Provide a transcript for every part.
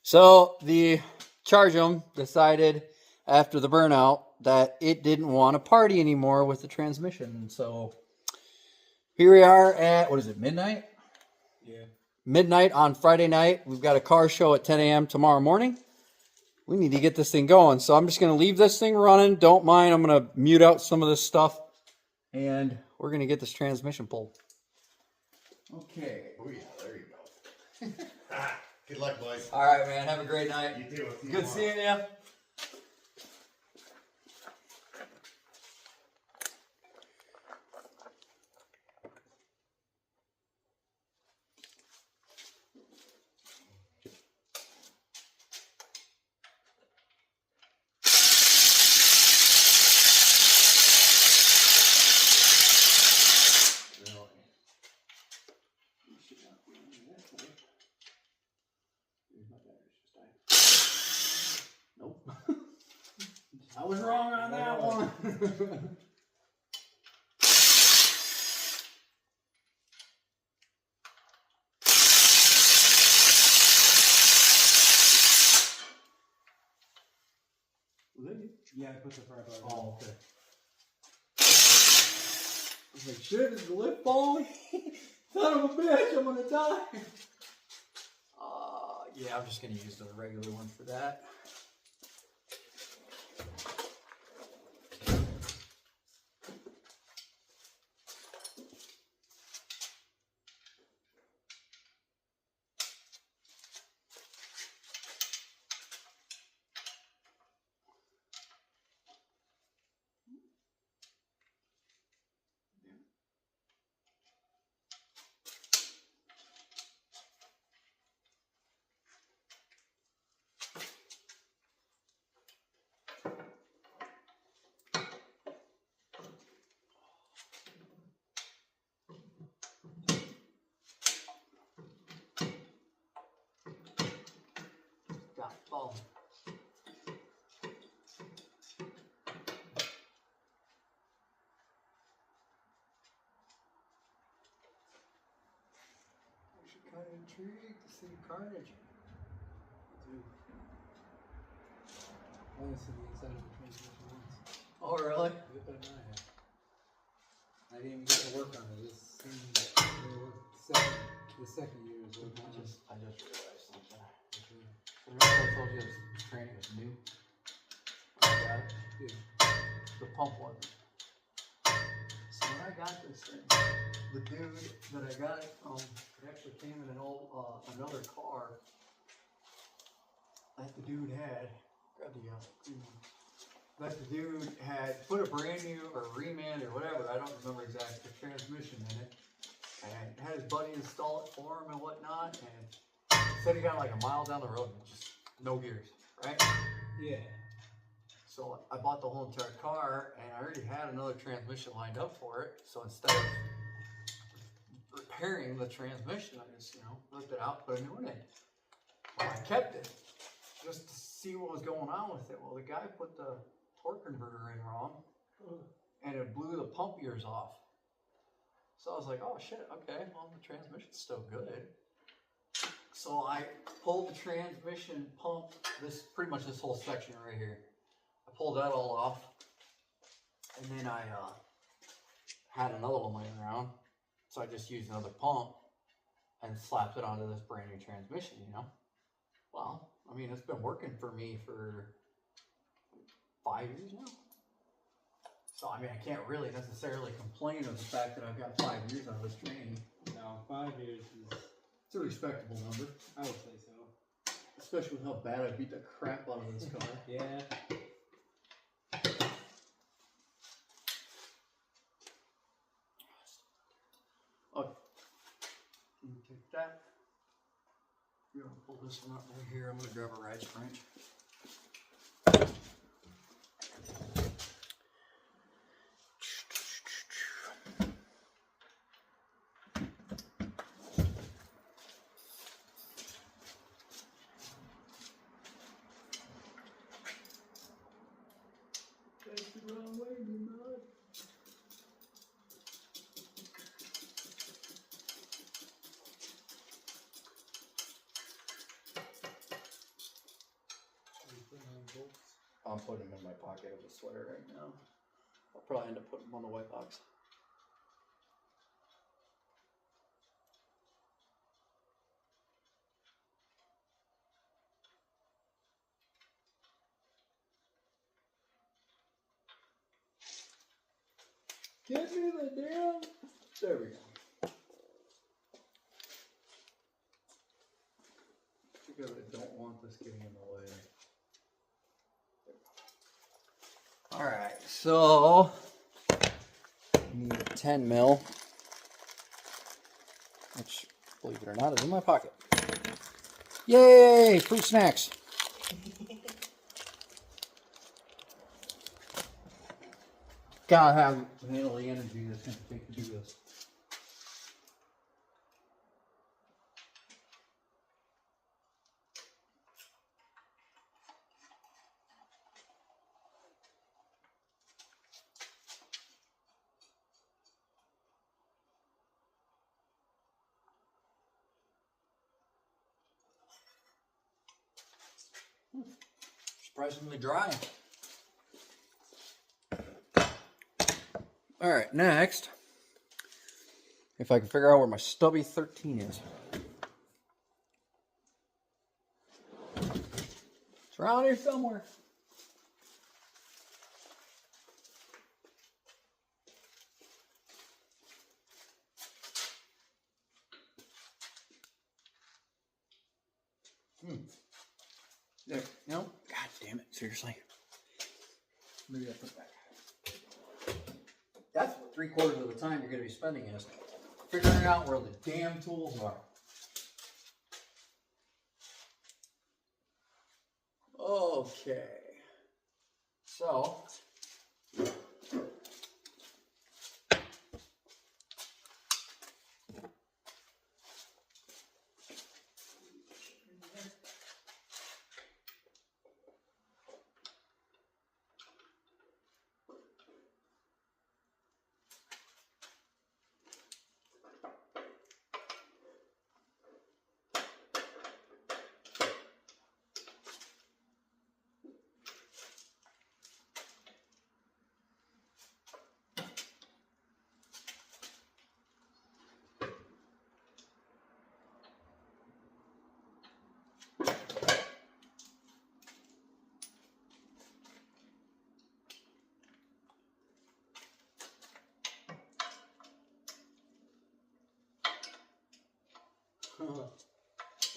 So the Charge'em decided after the burnout that it didn't want to party anymore with the transmission. So here we are at, what is it, midnight? Yeah. Midnight on Friday night. We've got a car show at 10 a.m. tomorrow morning. We need to get this thing going. So I'm just going to leave this thing running. Don't mind. I'm going to mute out some of this stuff. And we're going to get this transmission pulled. Okay. Oh yeah, there you go. Good luck, boys. All right, man. Have a great night. You too. Good seeing you. Nope. I was wrong on that one. Yeah, I put the front bar. Oh, okay. I was like, shit, is the lift falling? Son of a bitch, I'm gonna die. Yeah, I'm just gonna use the regular one for that. Got it falling. Kind of intrigued to see the carnage. I want to see the inside of the transmission once. Oh, really? Look at my head. I didn't even get to work on it. This seemed the second year is working on it. I just realized something. Remember I told you this training was new? I got it. Yeah. The pump wasn't. So when I got this thing, the dude that I got it from, it actually came in an old, another car that the dude had. Grab the green one. That the dude had put a brand new or reman or whatever, I don't remember exactly, the transmission in it. And had his buddy install it for him and whatnot. And said he got like a mile down the road and just no gears, right? Yeah. So I bought the whole entire car, and I already had another transmission lined up for it. So instead of repairing the transmission, I just, ripped it out, put a new one in. Well, I kept it just to see what was going on with it. Well, the guy put the torque converter in wrong, and it blew the pump ears off. So I was like, oh shit, okay, well, the transmission's still good. So I pulled the transmission pump, pretty much this whole section right here. I pulled that all off, and then I had another one laying around, so I just used another pump and slapped it onto this brand new transmission, Well, I mean, it's been working for me for 5 years now. So, I mean, I can't really necessarily complain of the fact that I've got 5 years out of this training. No, 5 years is, It's a respectable number, I would say so. especially with how bad I beat the crap out of this car. Yeah. Okay. Can you take that? You're gonna pull this one out right here. I'm gonna grab a ratchet wrench. That's the wrong way, you mud. I'm putting them in my pocket of the sweater right now. I'll probably end up putting them on the white box. Give me the damn. There we go. Because I don't want this getting in the way. Alright, so I need a 10 mil, which, believe it or not, is in my pocket. Yay! Fruit snacks. Gotta handle the energy that's gonna take to do this. Surprisingly dry. Alright, next, if I can figure out where my stubby 13 is. It's around here somewhere. There, no, god damn it, seriously. Maybe I put that. That's what 3/4 of the time you're going to be spending is figuring out where the damn tools are. Okay. So.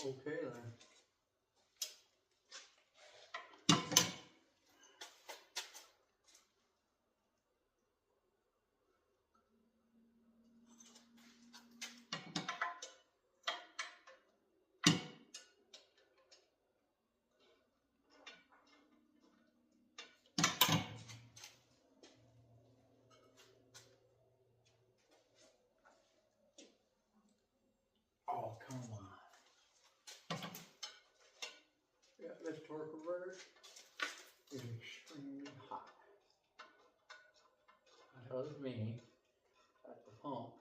Okay then. Oh, come on. Yeah, this torque converter is extremely hot. That tells me that the pump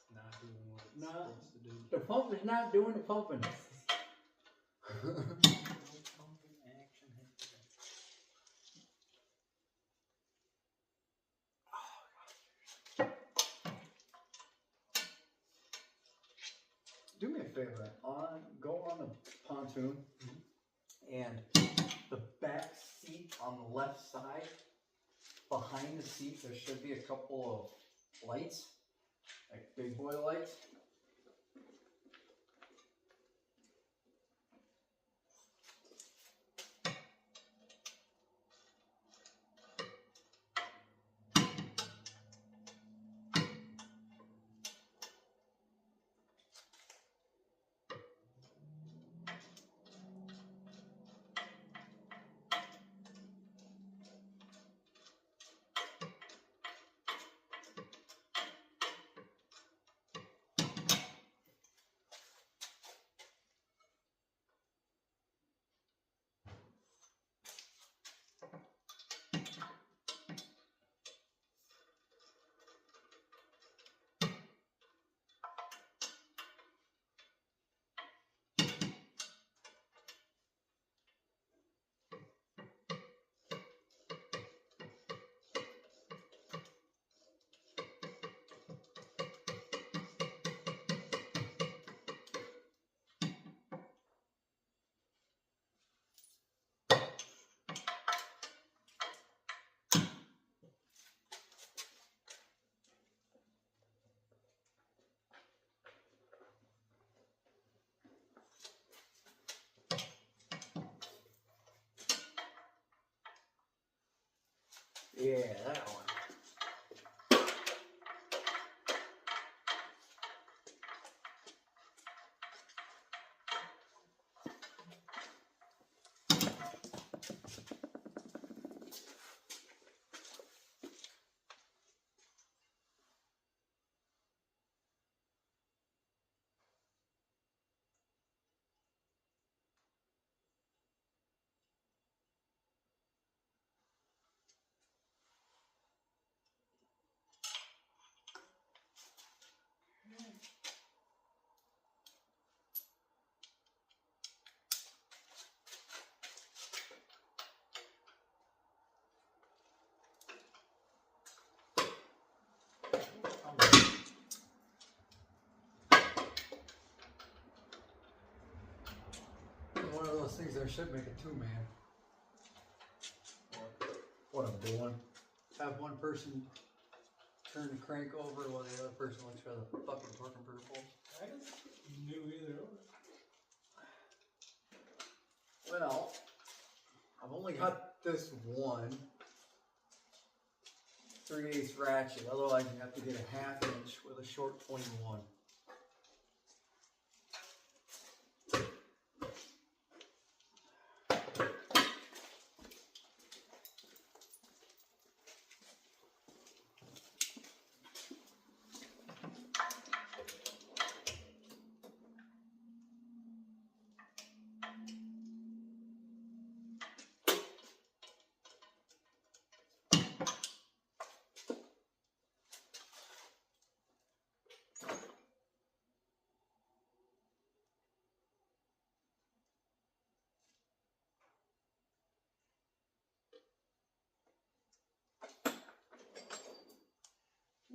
It's not doing what it's No. supposed to do. The pump is not doing the pumping. No pumping action happening. Do me a favor, go on the pontoon and the back seat on the left side, behind the seat, there should be a couple of lights, like big boy lights. Yeah, that one. One of those things that should make a two-man. What I'm doing. Have one person turn the crank over while the other person looks for the fucking torque converter bolts. I just knew either or. Well, I've only got this one 3/8 ratchet, otherwise you have to get a 1/2 inch with a short 21.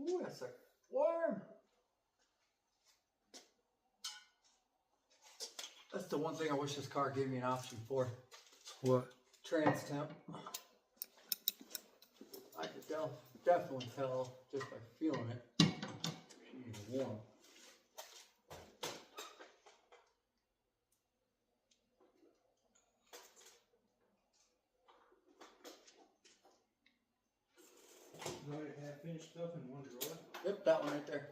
Ooh, that's a worm. That's the one thing I wish this car gave me an option for. What? Trans temp. I could definitely tell just by feeling it. She's warm. You already have finished stuff in one drawer. Yep, that one right there.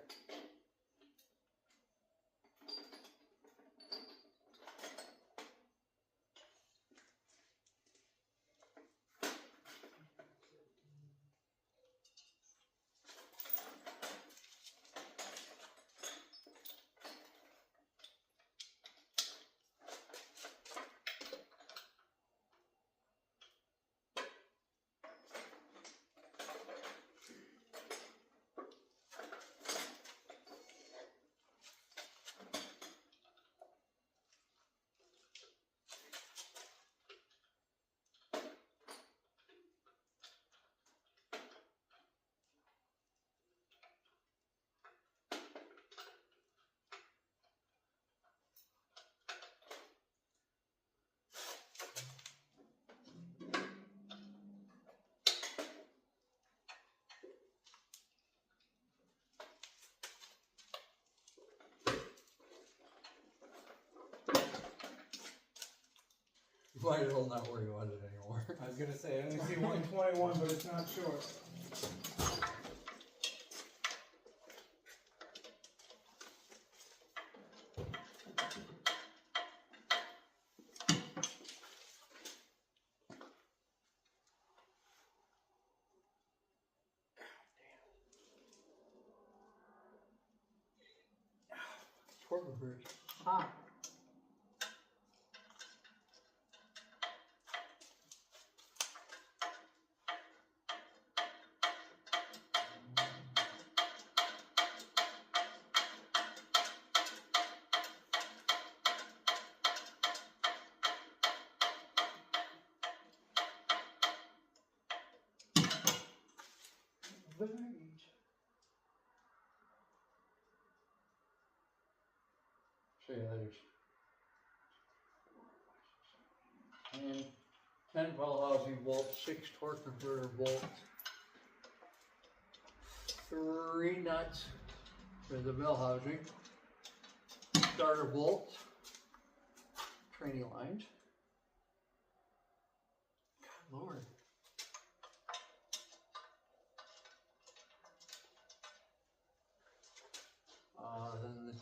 Might as well not worry about it anymore. I was gonna say, I only see 121, but it's not short. Torque converter. Hot. Show you later. And 10 bell housing bolts, 6 torque converter bolts, 3 nuts for the bell housing, starter bolts, training lines. God Lord.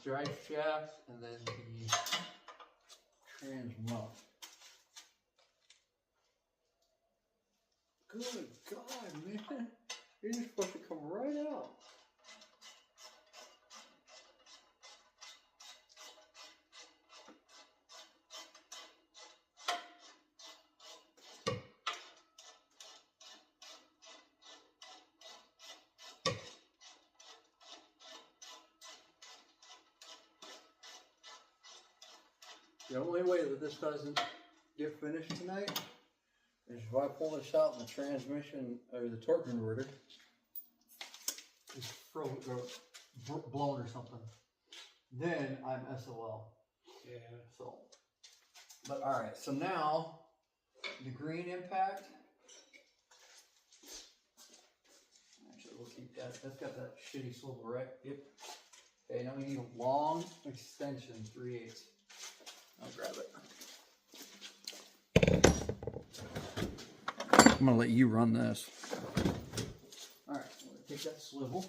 drive shaft and then the trans mount. Good God, man. You're just supposed to come right out. The only way that this doesn't get finished tonight is if I pull this out and the transmission or the torque converter is frozen or blown or something. Then I'm SOL. Yeah. So, but all right. So now the green impact. Actually, we'll keep that. That's got that shitty swivel, right? Yep. Okay. Now we need a long extension, 3/8. I'll grab it. I'm gonna let you run this. All right, so I'm gonna take that swivel.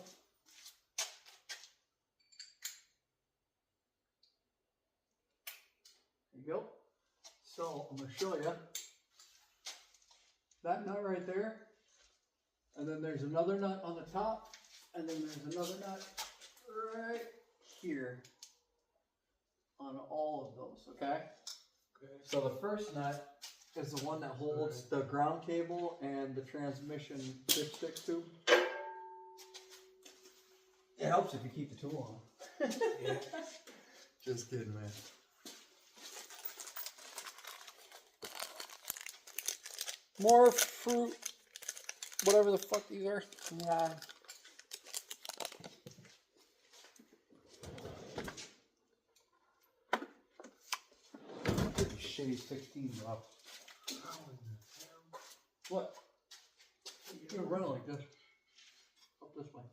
There you go. So I'm gonna show you that nut right there, and then there's another nut on the top, and then there's another nut right here. On all of those, okay? Okay. So the first nut is the one that holds the ground cable and the transmission dipstick tube. It helps if you keep the tool on. Yeah. Just kidding, man. More fruit, whatever the fuck these are. Yeah. Shitty 16, Rob. What? You're gonna run it like this. Up this way.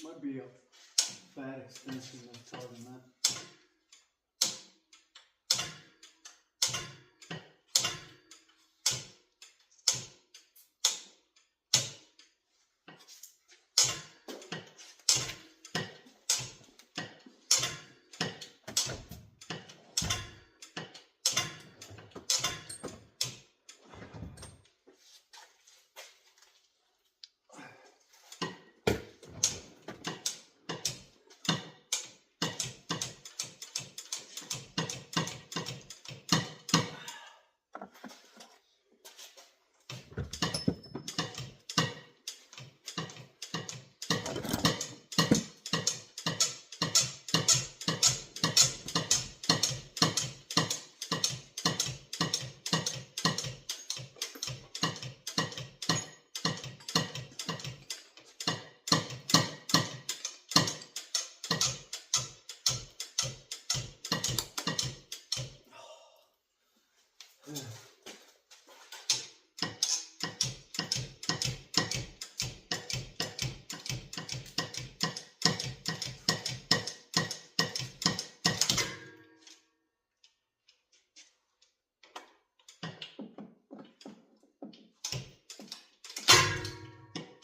Might be a bad extension that's causing that.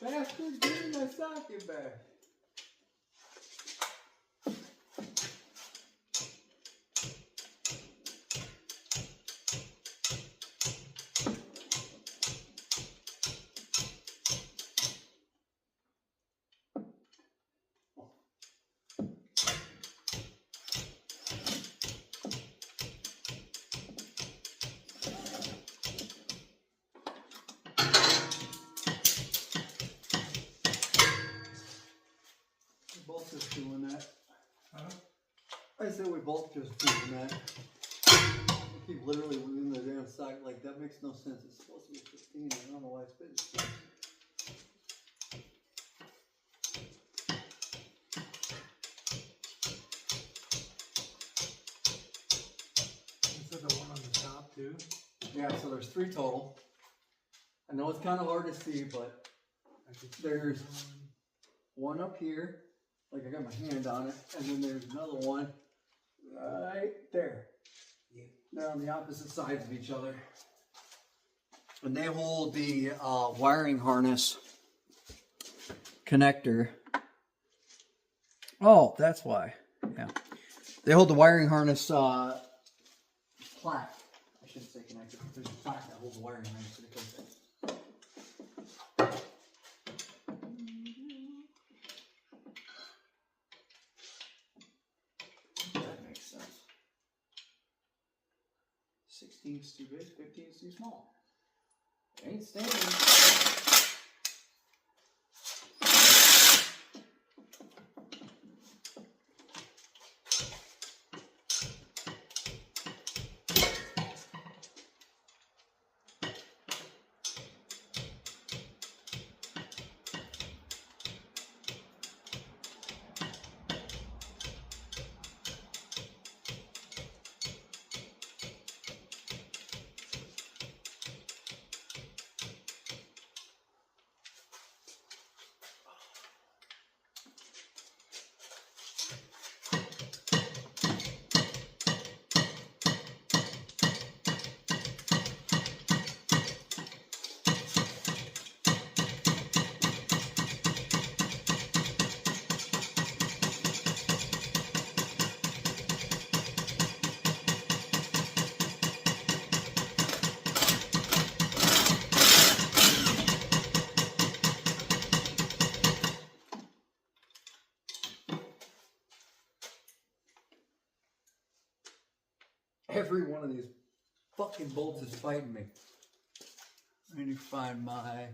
Bastard, give me my socket back. just doing that. Huh? I said we both just doing that. We keep literally moving the damn socket, like that makes no sense. It's supposed to be 15. I don't know why it's been 15. Instead of one on the top too. Yeah, so there's 3 total. I know it's kind of hard to see, but there's one up here, like I got my hand on it, and then there's another one right there. Yeah. They're on the opposite sides of each other. And they hold the wiring harness connector. Oh, that's why. Yeah. They hold the wiring harness plaque. I shouldn't say connector. There's a plaque that holds the wiring harness to the case. That makes sense. 16 is too big, 15 is too small. It ain't standing. Every one of these fucking bolts is fighting me. I need to find my...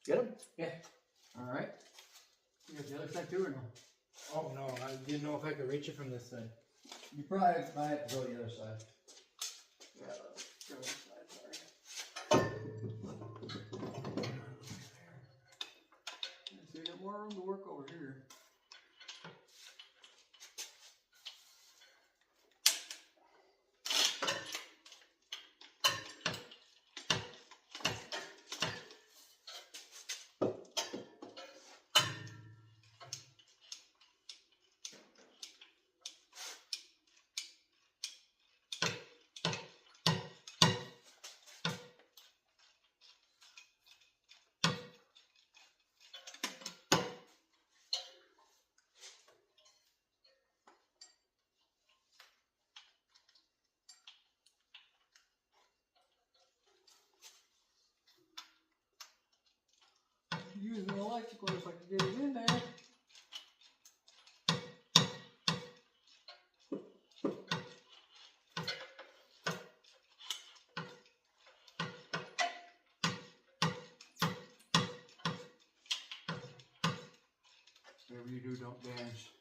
Get him? Yeah. Alright. You got the other side too or no? Oh no, I didn't know if I could reach it from this side. You probably might have to go the other side. Yeah, go this side, sorry. So you got more room to work over here. Using an electrical if I can get it in there. Whatever you do, don't damage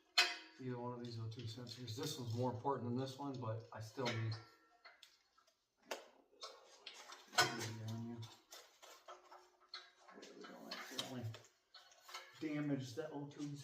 either one of these O2 sensors. This one's more important than this one, but I still need. We don't accidentally damage the O2s.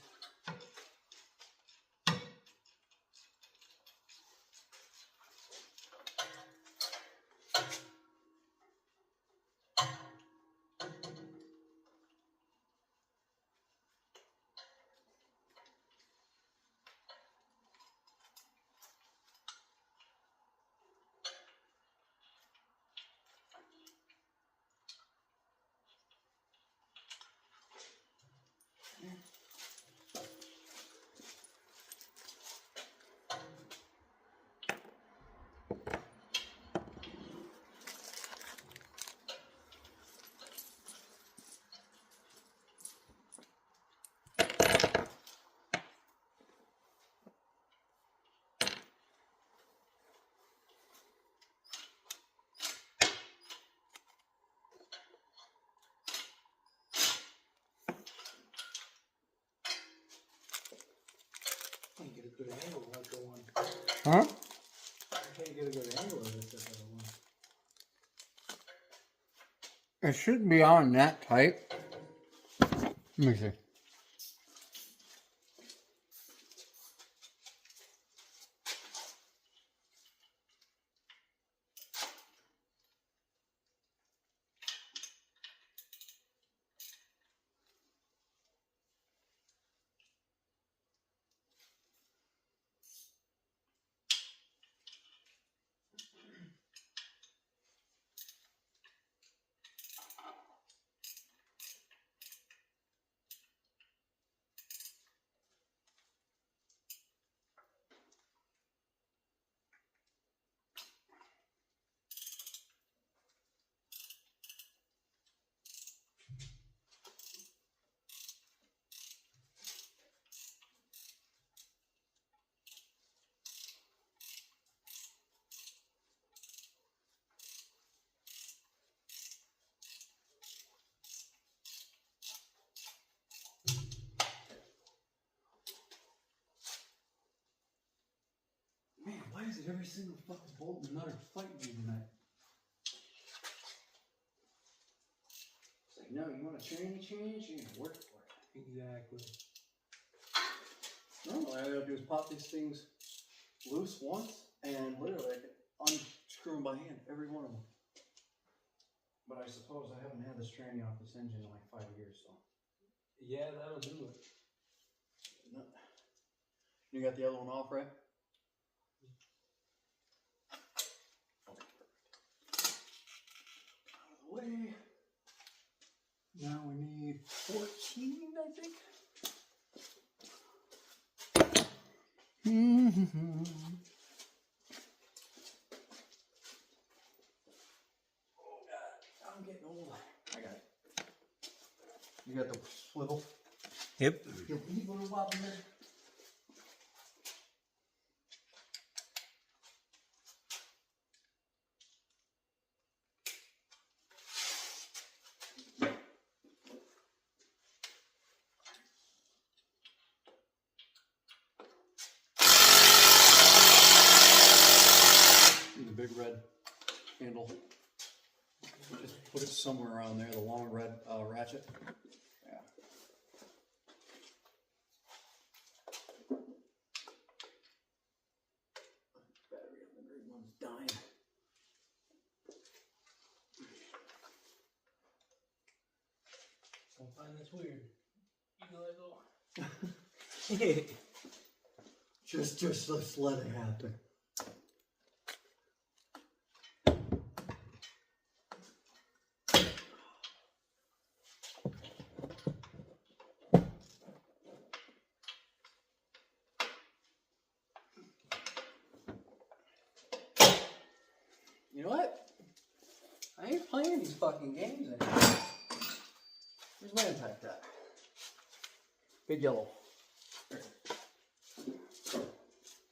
good angle like the one. Huh? I can't get a good angle of this at the one. It should be on that tight. Let me see. Man, why is it every single fucking bolt and nut are fighting me tonight? It's like, no, you want a tranny change? You're gonna work for it. Exactly. Normally, all I gotta do is pop these things loose once, and literally I can unscrew them by hand, every one of them. But I suppose I haven't had this tranny off this engine in like 5 years, so. Yeah, that'll do it. You got the other one off, right? Out of the way. Now we need 14, I think. Oh God, I'm getting old. I got it. You got the swivel? Yep. Your feet little wobbling there. The big red handle. Just put it somewhere around there, the long red ratchet. Yeah. Battery on the green one's dying. I find this weird. You can let go. Just let's let it happen. You know what? I ain't playing these fucking games anymore. Where's my impact at? Big yellow. There.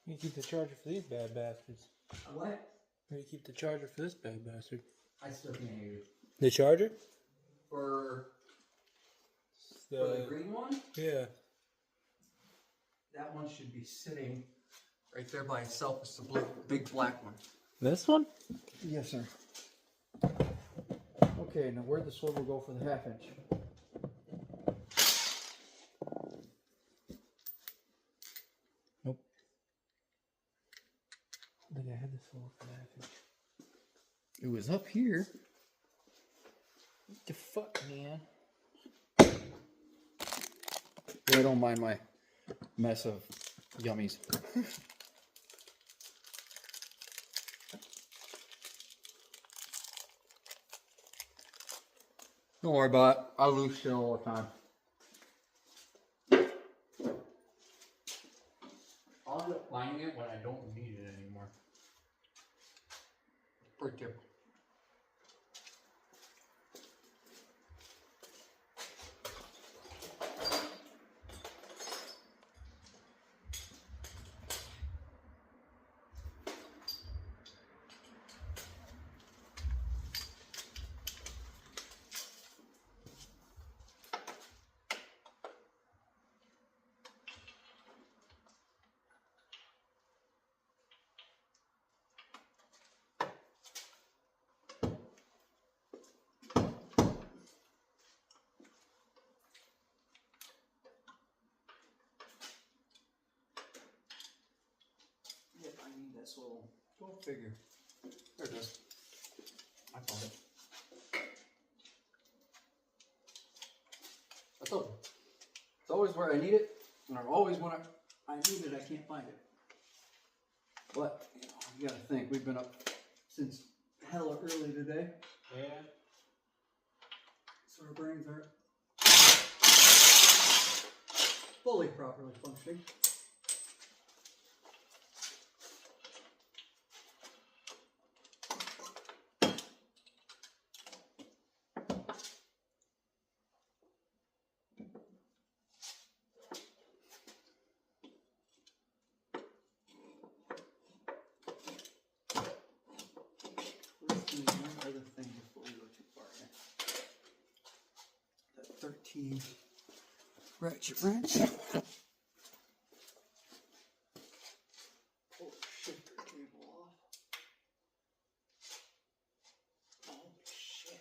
You keep the charger for these bad bastards. What? Where you keep the charger for this bad bastard? I still can't hear you. The charger? For the green one? Yeah. That one should be sitting right there by itself. It's the blue, big black one. This one? Yes, sir. Okay, now where'd the swivel go for the half-inch? Nope. I think I had this one for that. It was up here. What the fuck, man? I don't mind my mess of yummies. Don't worry about it. I lose shit all the time. I'll end up finding it when I don't need it anymore. Pretty typical. swivel. Go figure. There it is. I found it. I told you. It's always where I need it, and always when I need it, I can't find it. But, you know, you gotta think, we've been up since hella early today. Yeah. So our brains aren't fully properly functioning. Let's do one other thing before we go too far here. That 13 ratchet wrench. Pull the shifter cable off. Oh shit.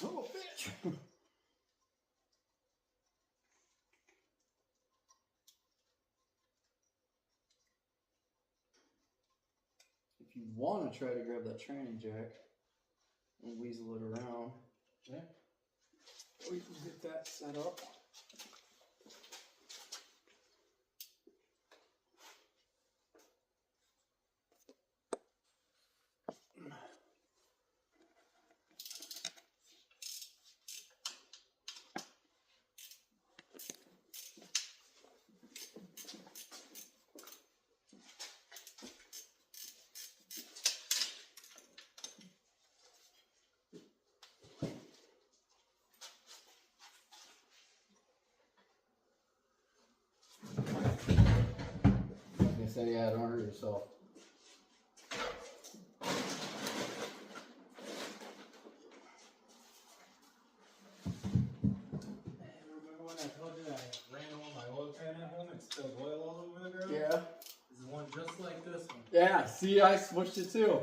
Oh, bitch! If you want to try to grab that tranny jack and weasel it around, Yeah. we can get that set up. Like I said, yeah, don't hurt yourself. Remember when I told you that I ran all my oil pan at home and spilled oil all over the ground? Yeah. This is one just like this one. Yeah, see, I switched it too.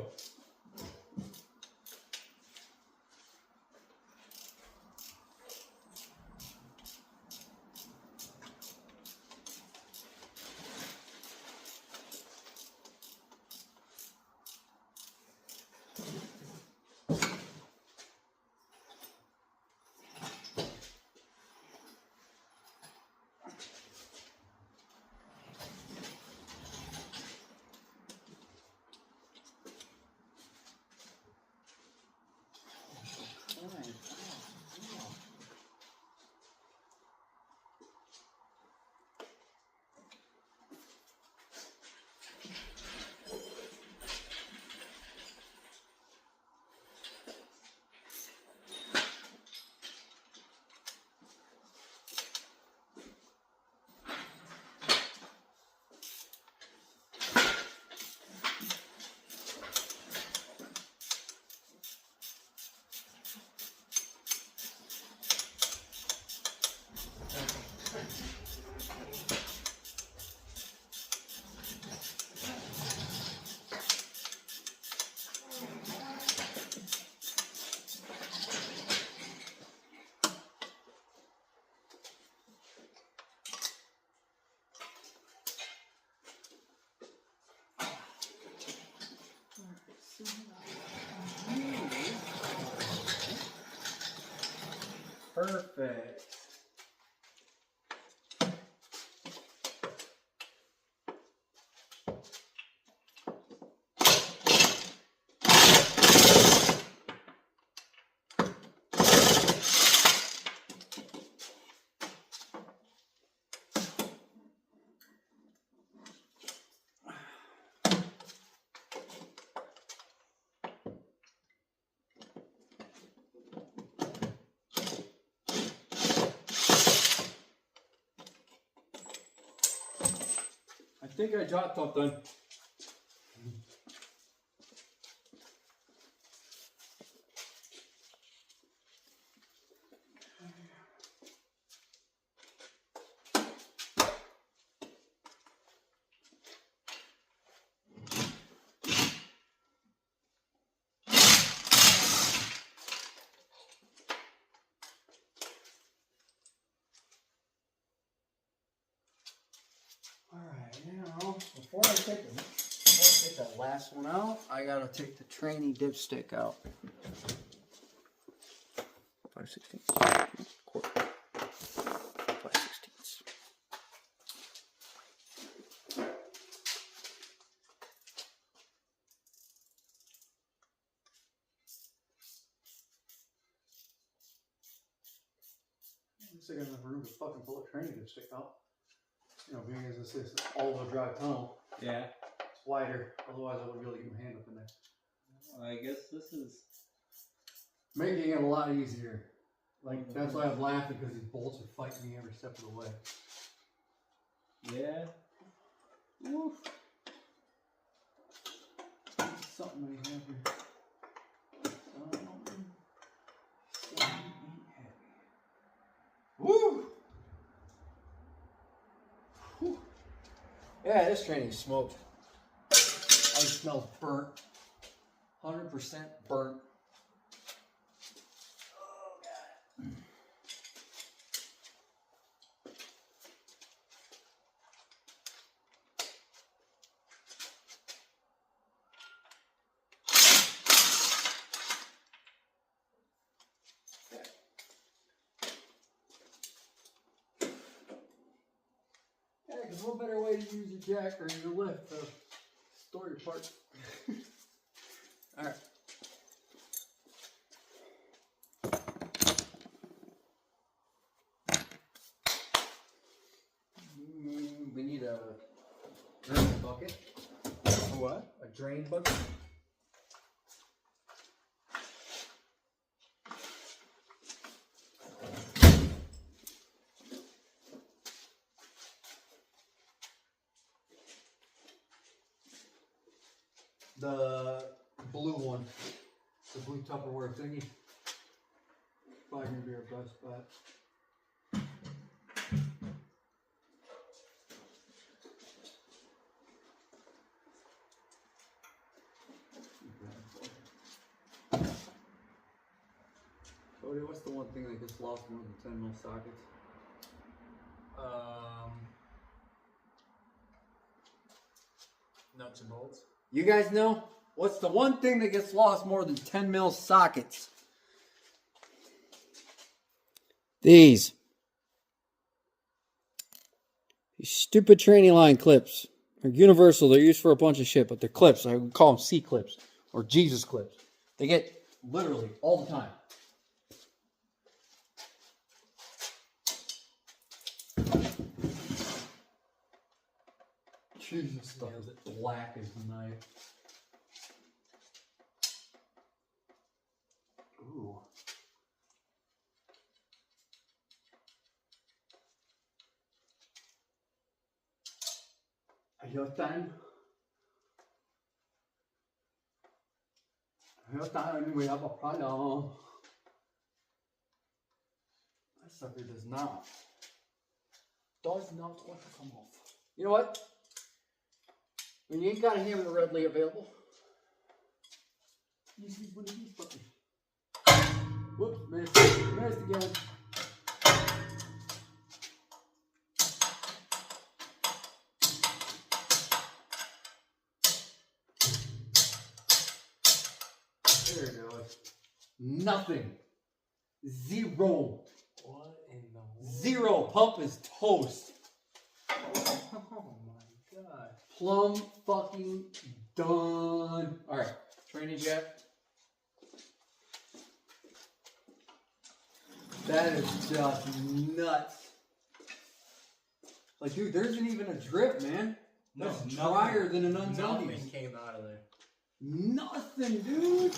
think I dropped something. Alright, now, before I take that last one out, I gotta take the trainee dipstick out. 5/16. Quarter. 5/16. Looks like I have enough room to fucking pull a trainee dipstick out. You know, being as this is all-wheel drive tunnel, Yeah. it's wider. Otherwise, I wouldn't be able to get my hand up in there. Well, I guess this is. Making it a lot easier. Like, that's why I was laughing, because these bolts are fighting me every step of the way. Yeah. Woof. Something I have here. Something ain't heavy. Woo! Whew. Yeah, this training smoked. Oh, it smells burnt. 100% burnt. Oh, God. Yeah, because what better way to use your jack or your lift to store your parts? Alright. We need a drain bucket. A what? A drain bucket. The blue one, the blue Tupperware thingy. Probably gonna be our best bet. Cody, what's the one thing that gets lost more than 10 mil sockets? Nuts and bolts. You guys know? What's the one thing that gets lost more than 10 mil sockets? These stupid tranny line clips. They're universal. They're used for a bunch of shit, but they're clips. I would call them C clips or Jesus clips. They get literally all the time. Jesus, stuff is black as night. Ooh. Ayotan. Ayotan, we have a problem. That sucker does not want to come off. You know what? When you ain't got a hammer readily available, use one of these fuckers. Whoops, missed again. There it goes. Nothing. Zero. What in the world? Zero. Pump is toast. Oh my god. Plum fucking done. Alright. Trainee jack. That is just nuts. Like, dude, there isn't even a drip, man. No, That's drier than an unzipped. Nothing came out of there. Nothing, dude.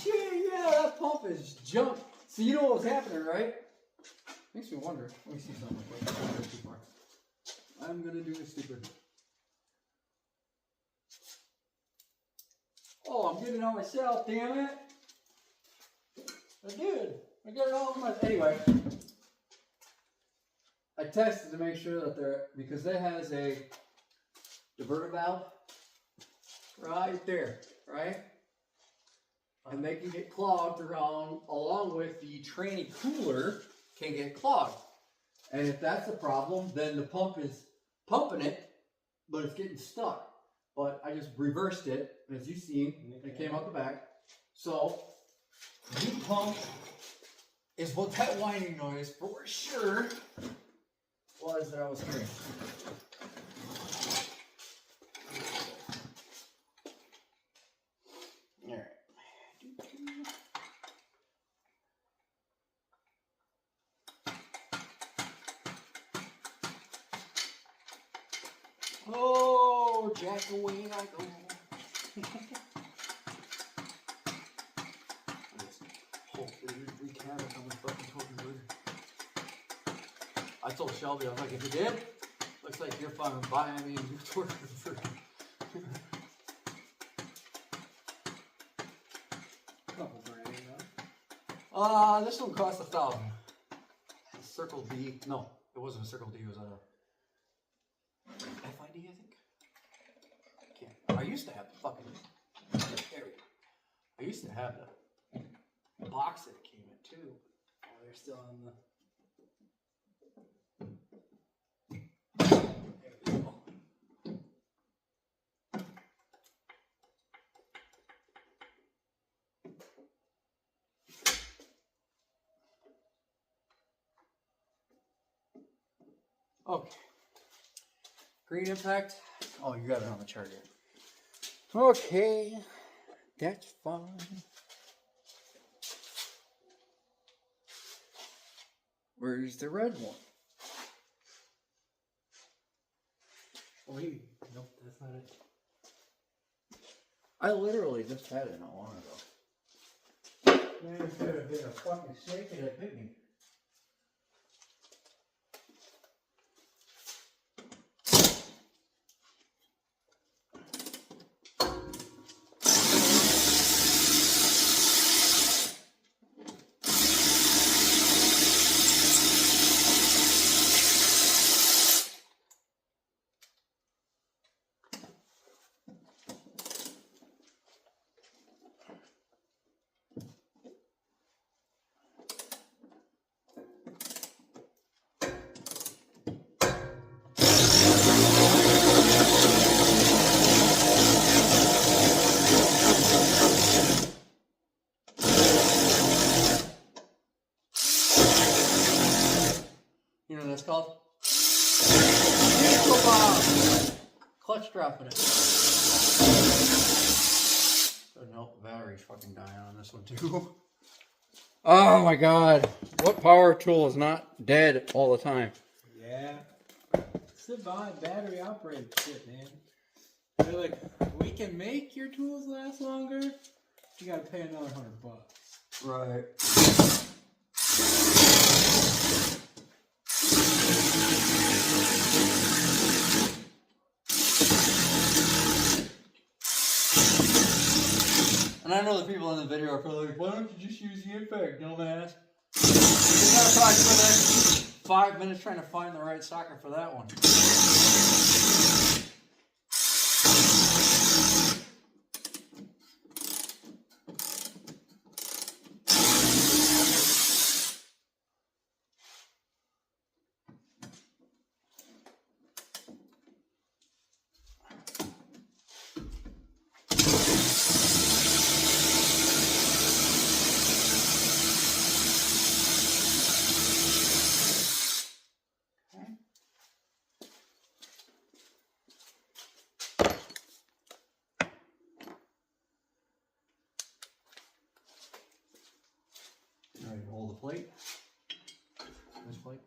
Shit, yeah, that pump is junk. So you know what was happening, right? Makes me wonder. Let me see something quick. I'm gonna do it stupid. Oh, I'm getting it on myself, damn it. I did. I got it all on my... Anyway. I tested to make sure that they're... Because it has a diverter valve right there, right? And they can get clogged around, along with the tranny cooler can get clogged. And if that's the problem, then the pump is pumping it, but it's getting stuck. But I just reversed it, as you've seen, it came out the back. So, the pump is what that whining noise for sure was that I was hearing. All right. Oh, jack away I go. Hopefully you wreak havoc on the fucking token bird. I told Shelby, I was like, if you did, looks like you're fine buying me a new token bird. Couple grand, This one cost $1,000. Circle D, no, it wasn't a Circle D, it was a FID, I think. I used to have the fucking, there we go. I used to have the box that it came in too. Oh, they're still on the. There we go. Okay. Green impact. Oh, you got it on the charger. Okay. That's fine. Where's the red one? Wait, nope, that's not it. I literally just had it not long ago. Man, it's got a bit of fucking shake and it hit me. You know what that's called? Clutch dropping it. So no, the battery's fucking dying on this one too. Oh my god. What power tool is not dead all the time? Yeah. It's the battery operated shit, man. They're like, we can make your tools last longer. You gotta pay another $100. Right. And I know the people in the video are probably like, why don't you just use the impact, dumbass? You gotta probably spend 5 minutes trying to find the right socket for that one. Alright, hold the plate. This plate.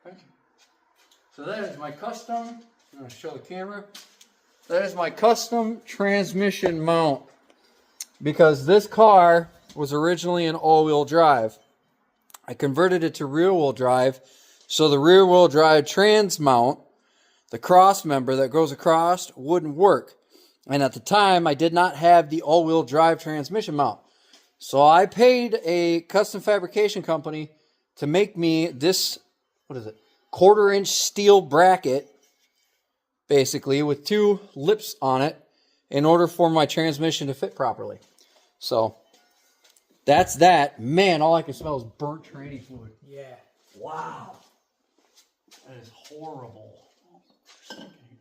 Okay. So that is my custom, I'm going to show the camera. That is my custom transmission mount. Because this car was originally an all-wheel drive. I converted it to rear-wheel drive So the rear wheel drive trans mount, the cross member that goes across, wouldn't work. And at the time, I did not have the all-wheel drive transmission mount. So I paid a custom fabrication company to make me this, 1/4-inch steel bracket, basically, with 2 lips on it in order for my transmission to fit properly. So that's that. Man, all I can smell is burnt training fluid. Yeah. Wow. That is horrible.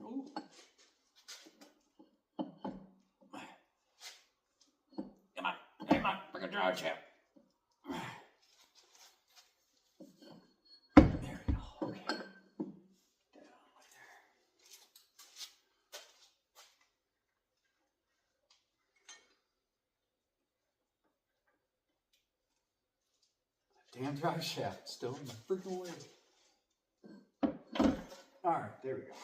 Ooh. Come on, bring a drive champ. There we go. Okay. Damn drive shaft still in the freaking way. Alright, there we go.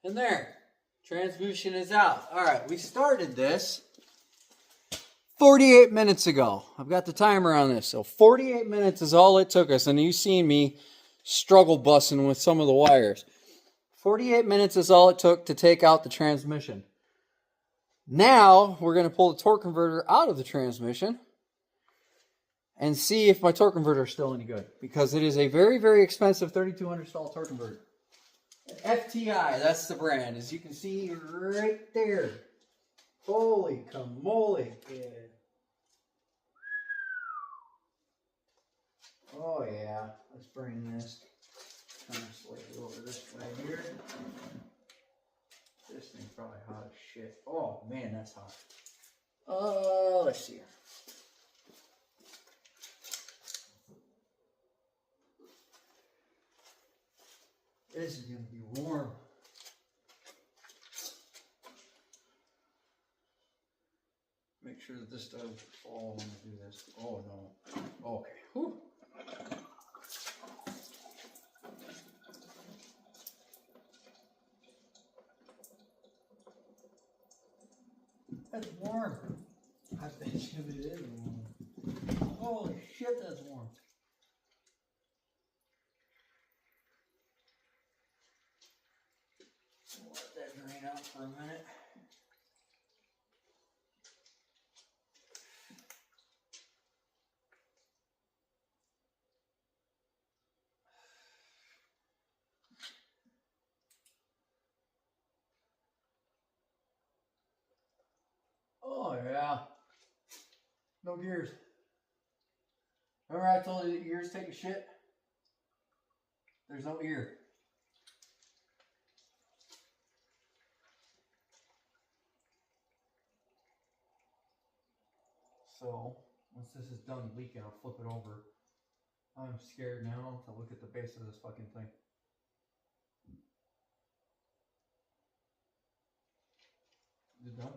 And there, transmission is out. All right, we started this 48 minutes ago. I've got the timer on this. So 48 minutes is all it took us. And you've seen me struggle bussing with some of the wires. 48 minutes is all it took to take out the transmission. Now, we're going to pull the torque converter out of the transmission and see if my torque converter is still any good. Because it is a very, very expensive 3200 stall torque converter. FTI, that's the brand, as you can see right there. Holy camole. Yeah. Oh yeah, let's bring this kind of slightly over this way here. This thing's probably hot as shit. Oh man, that's hot. Let's see here. This is gonna be warm. Make sure that this doesn't fall when I do this. Oh no. Okay. Whew. That's warm. I bet you it is warm. Holy shit, that's warm. Let that drain out for a minute. Oh yeah. No gears. Remember I told you that ears take a shit? There's no ear. So, once this is done leaking, I'll flip it over. I'm scared now to look at the base of this fucking thing. Is it done?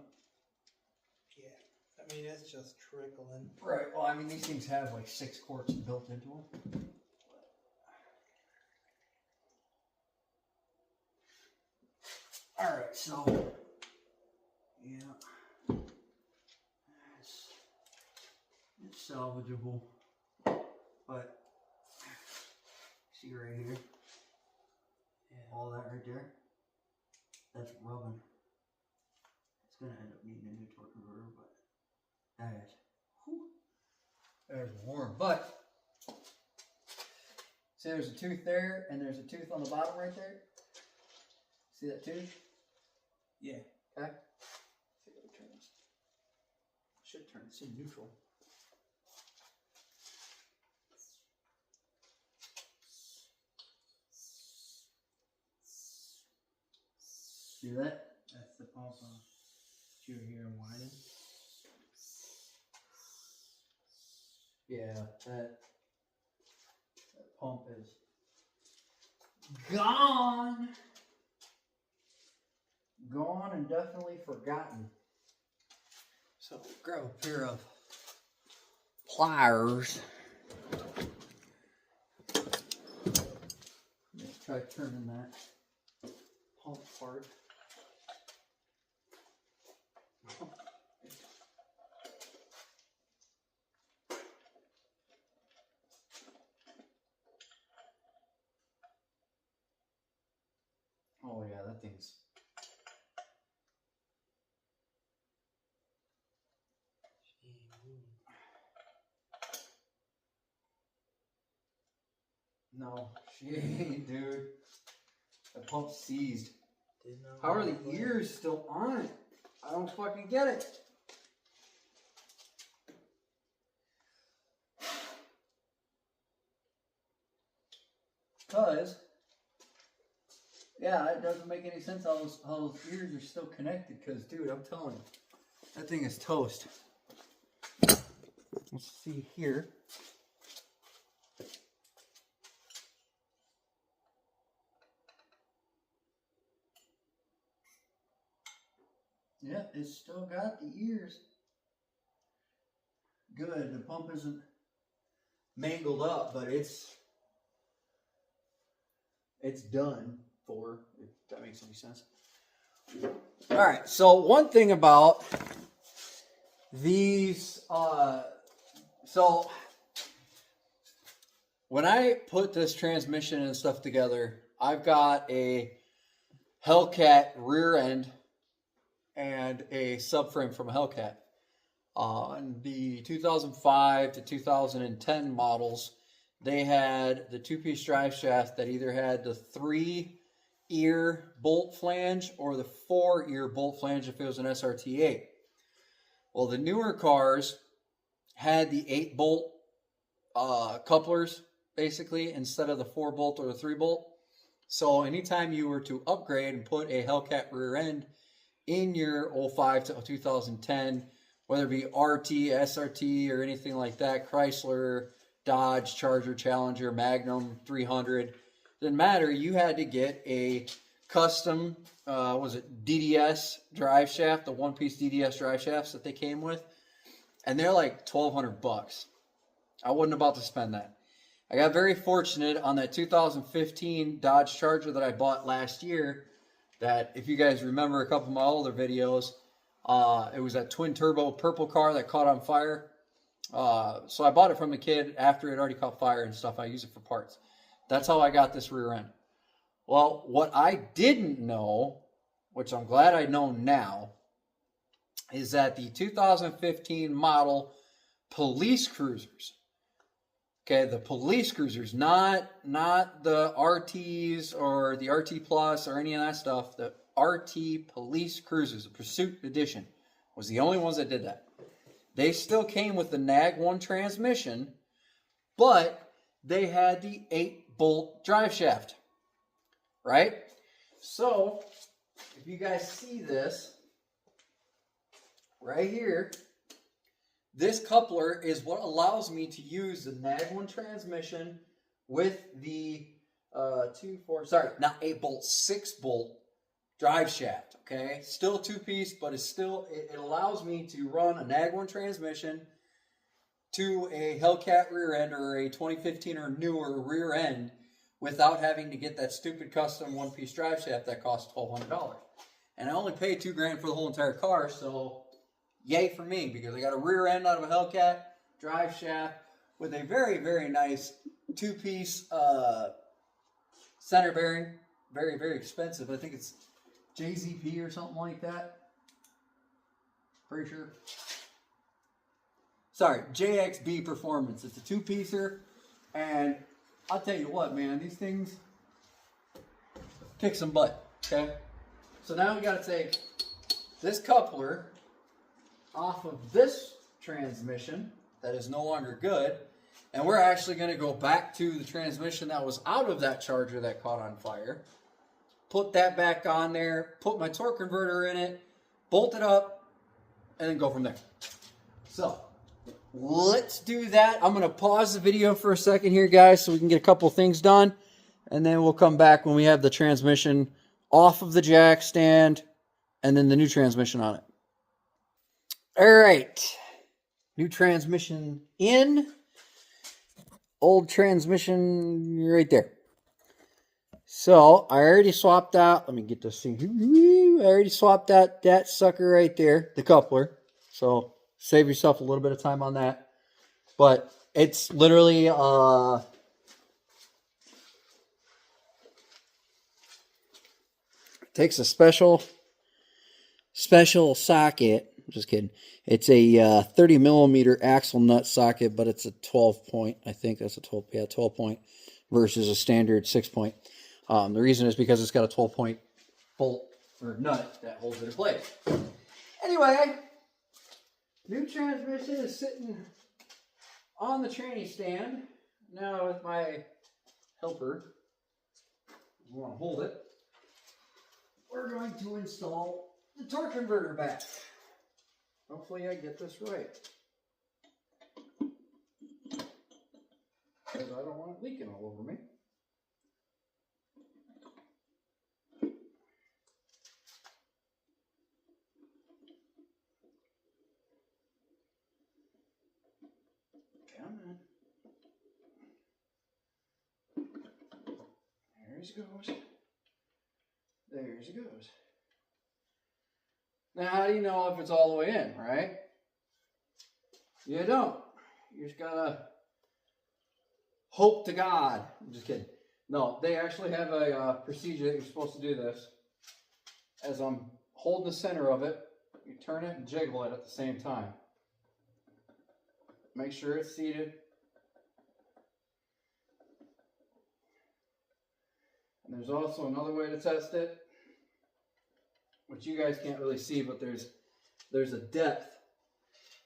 Yeah. I mean, it's just trickling. Right, well, I mean, these things have like 6 quarts built into them. Alright, so, yeah, it's salvageable, but, see right here, all that right there, that's rubbing. It's going to end up needing a new torque converter, but that is warm. But, see there's a tooth there, and there's a tooth on the bottom right there. See that tooth? Yeah. Okay. See if I can turn this. Should turn this in neutral. See that? That's the pump on. Did you hear him whining? Yeah, that pump is gone. Gone and definitely forgotten. So grab a pair of pliers. Let's try turning that pump part. Oh yeah, that thing's. No, she ain't, dude. The pump's seized. How are the ears still on it? I don't fucking get it. Cause, yeah, it doesn't make any sense how those ears are still connected. Cause, dude, I'm telling you, that thing is toast. Let's see here. Yeah, it's still got the ears. Good, the pump isn't mangled up, but it's done for, if that makes any sense. All right, so one thing about these, so when I put this transmission and stuff together, I've got a Hellcat rear end and a subframe from a Hellcat. On the 2005 to 2010 models, they had the two-piece drive shaft that either had the 3-ear bolt flange or the 4-ear bolt flange if it was an SRT8. Well, the newer cars had the 8-bolt couplers, basically, instead of the 4-bolt or the 3-bolt. So anytime you were to upgrade and put a Hellcat rear end in your 05 to 2010, whether it be RT, SRT, or anything like that, Chrysler, Dodge, Charger, Challenger, Magnum, 300, didn't matter. You had to get a custom, DDS drive shaft, the one-piece DDS drive shafts that they came with, and they're like $1,200. I wasn't about to spend that. I got very fortunate on that 2015 Dodge Charger that I bought last year, that if you guys remember a couple of my older videos, it was that twin turbo purple car that caught on fire. So I bought it from the kid after it already caught fire and stuff. I use it for parts. That's how I got this rear end. Well, what I didn't know, which I'm glad I know now, is that the 2015 model police cruisers, okay, the police cruisers, not the RTs or the RT Plus or any of that stuff, the RT police cruisers, the Pursuit Edition, was the only ones that did that. They still came with the NAG1 transmission, but they had the 8-bolt drive shaft, right? So, if you guys see this, right here, this coupler is what allows me to use the NAG1 transmission with the 8-bolt, 6-bolt drive shaft, okay? Still 2-piece, but it allows me to run a NAG1 transmission to a Hellcat rear end or a 2015 or newer rear end without having to get that stupid custom 1-piece drive shaft that costs $1,200. And I only paid $2,000 for the whole entire car, so yay for me, because I got a rear end out of a Hellcat drive shaft with a very, very nice 2-piece center bearing. Very, very expensive. I think it's JZP or something like that. Pretty sure. Sorry, JXB Performance. It's a 2-piecer, and I'll tell you what, man, these things kick some butt, okay? So now we got to take this coupler off of this transmission that is no longer good, and we're actually going to go back to the transmission that was out of that Charger that caught on fire, put that back on there, put my torque converter in it, bolt it up, and then go from there. So let's do that. I'm going to pause the video for a second here, guys, so we can get a couple things done. And then we'll come back when we have the transmission off of the jack stand and then the new transmission on it. All right. New transmission in. Old transmission right there. So I already swapped out. Let me get this thing. I already swapped out that sucker right there, the coupler. So save yourself a little bit of time on that. But it's literally takes a special socket. I'm just kidding. It's a 30 millimeter axle nut socket, but it's a 12 point. I think that's a 12 point versus a standard 6 point. The reason is because it's got a 12 point bolt or nut that holds it in place. Anyway, new transmission is sitting on the tranny stand. Now with my helper, I want to hold it. We're going to install the torque converter back. Hopefully I get this right, because I don't want it leaking all over me. Come on. There it goes. There it goes. Now, how do you know if it's all the way in, right? You don't. You just gotta hope to God. I'm just kidding. No, they actually have a procedure that you're supposed to do this. As I'm holding the center of it, you turn it and jiggle it at the same time. Make sure it's seated. And there's also another way to test it, which you guys can't really see, but there's a depth.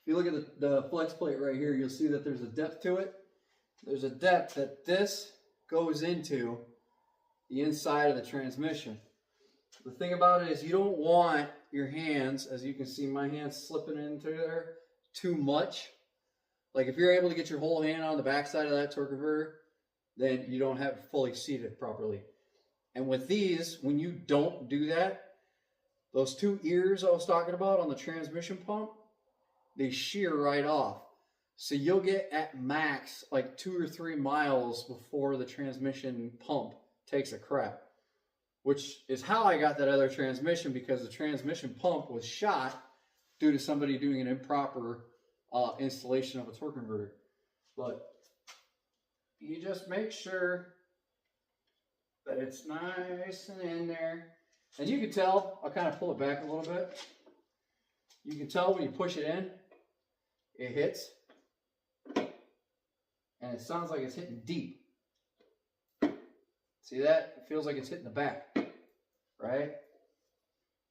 If you look at the flex plate right here, you'll see that there's a depth to it. There's a depth that this goes into the inside of the transmission. The thing about it is you don't want your hands, as you can see my hands slipping into there too much. Like if you're able to get your whole hand on the backside of that torque converter, then you don't have it fully seated properly. And with these, when you don't do that, those two ears I was talking about on the transmission pump, they shear right off. So you'll get at max like 2 or 3 miles before the transmission pump takes a crap. Which is how I got that other transmission, because the transmission pump was shot due to somebody doing an improper installation of a torque converter. But you just make sure that it's nice and in there. And you can tell, I'll kind of pull it back a little bit. You can tell when you push it in, it hits. And it sounds like it's hitting deep. See that? It feels like it's hitting the back, right?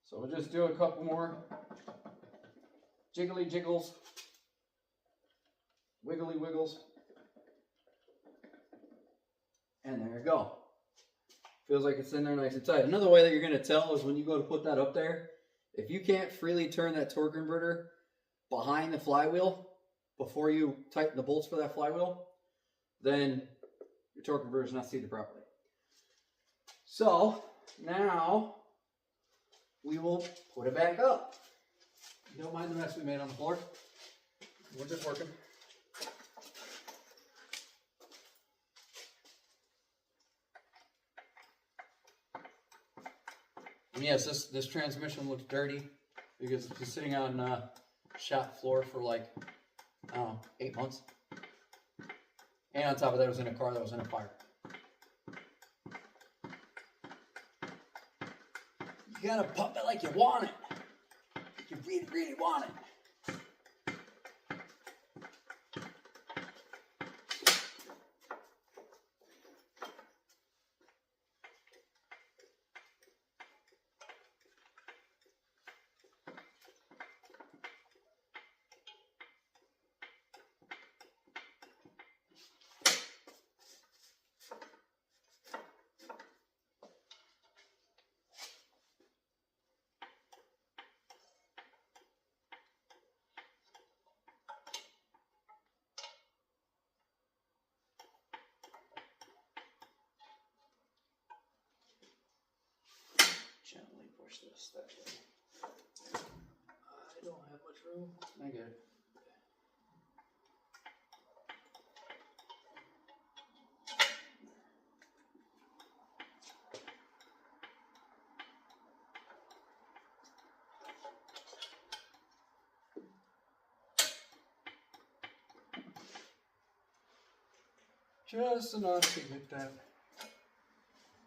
So we'll just do a couple more jiggly jiggles, wiggly wiggles. And there you go. Feels like it's in there nice and tight. Another way that you're going to tell is when you go to put that up there, if you can't freely turn that torque converter behind the flywheel before you tighten the bolts for that flywheel, then your torque converter is not seated properly. So now we will put it back up. Don't mind the mess we made on the floor. We're just working. And yes, this transmission looks dirty because it's been sitting on shop floor for like, I don't know, 8 months. And on top of that, it was in a car that was in a fire. You gotta pump it like you want it. You really, really want it. push this that way. I don't have much room. I get it. Just enough to get that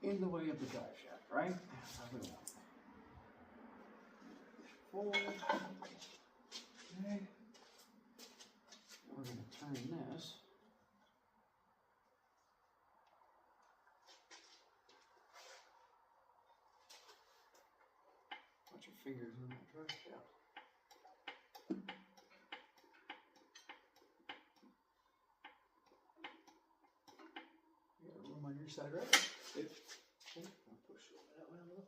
in the way of the drive shaft, right? That's how we want it. Forward. Okay. We're going to turn this. Put your fingers in that drive shaft. You got room on your side, right? Yep. Okay. I'll push it that way a little.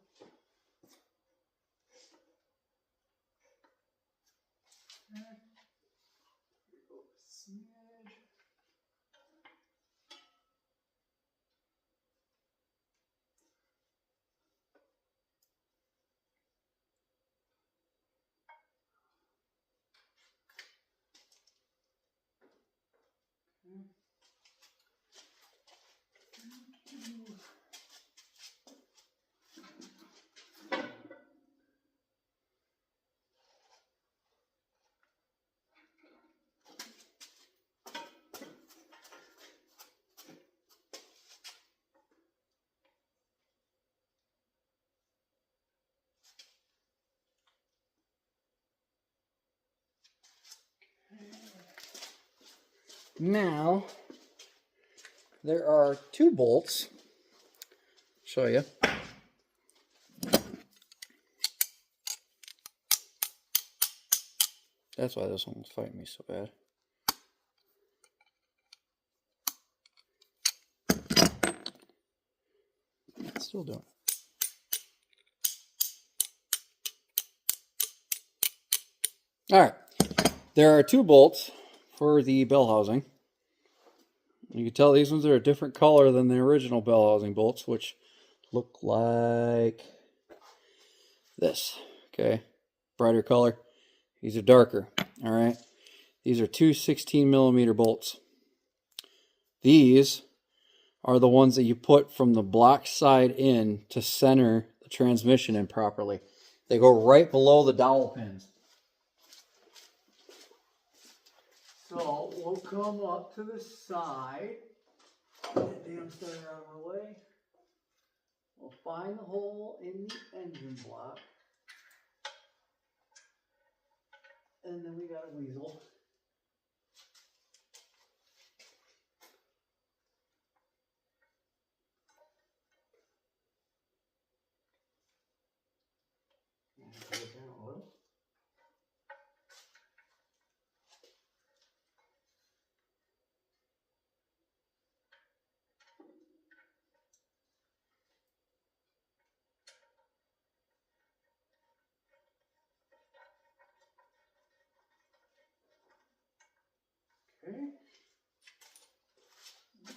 Okay. Here we go. Smidge. Now, there are two bolts. Show you. That's why this one was fighting me so bad. It's still doing it. All right. There are two bolts for the bell housing. You can tell these ones are a different color than the original bell housing bolts, which look like this. Okay. Brighter color. These are darker. All right. These are two 16mm bolts. These are the ones that you put from the block side in to center the transmission in properly. They go right below the dowel pins. So we'll come up to the side. Get the damn starter out of my way. We'll find the hole in the engine block. And then we got a weasel. Put it down a little. Okay.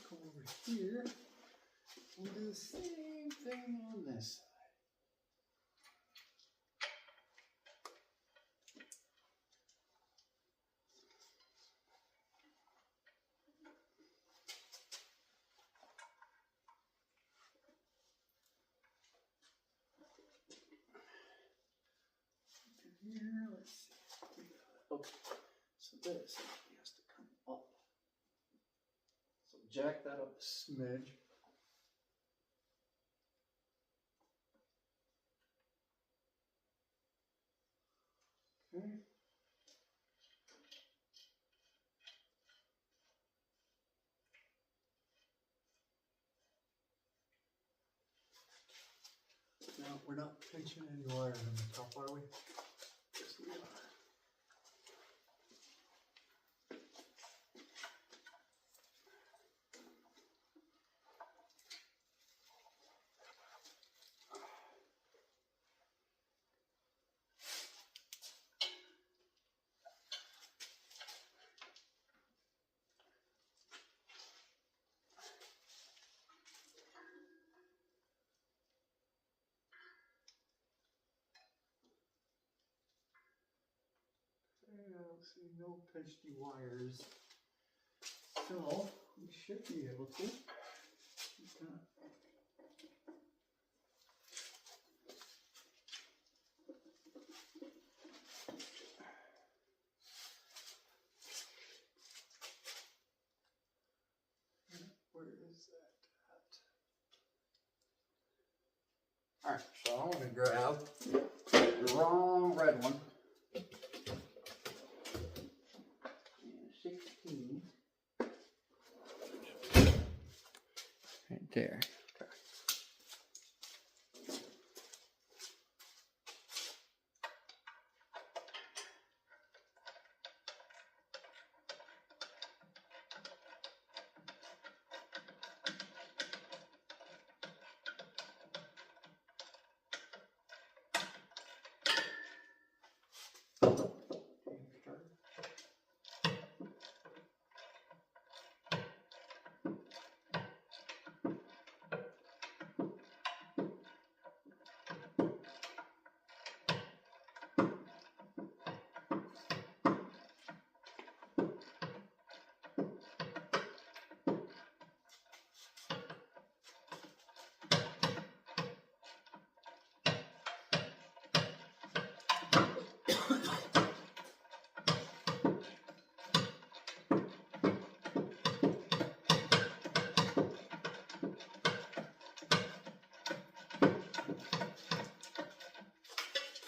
Come over here. We'll do the same thing on this side. Here, let's see. Okay, so this actually has to come up. So jack that up a smidge. Okay. Now, we're not pinching any wires in the top, are we? Yes, we are. see no touchy wires. So we should be able to. Where is that at? Alright, so I'm going to grab the wrong red one. And 16. Right there.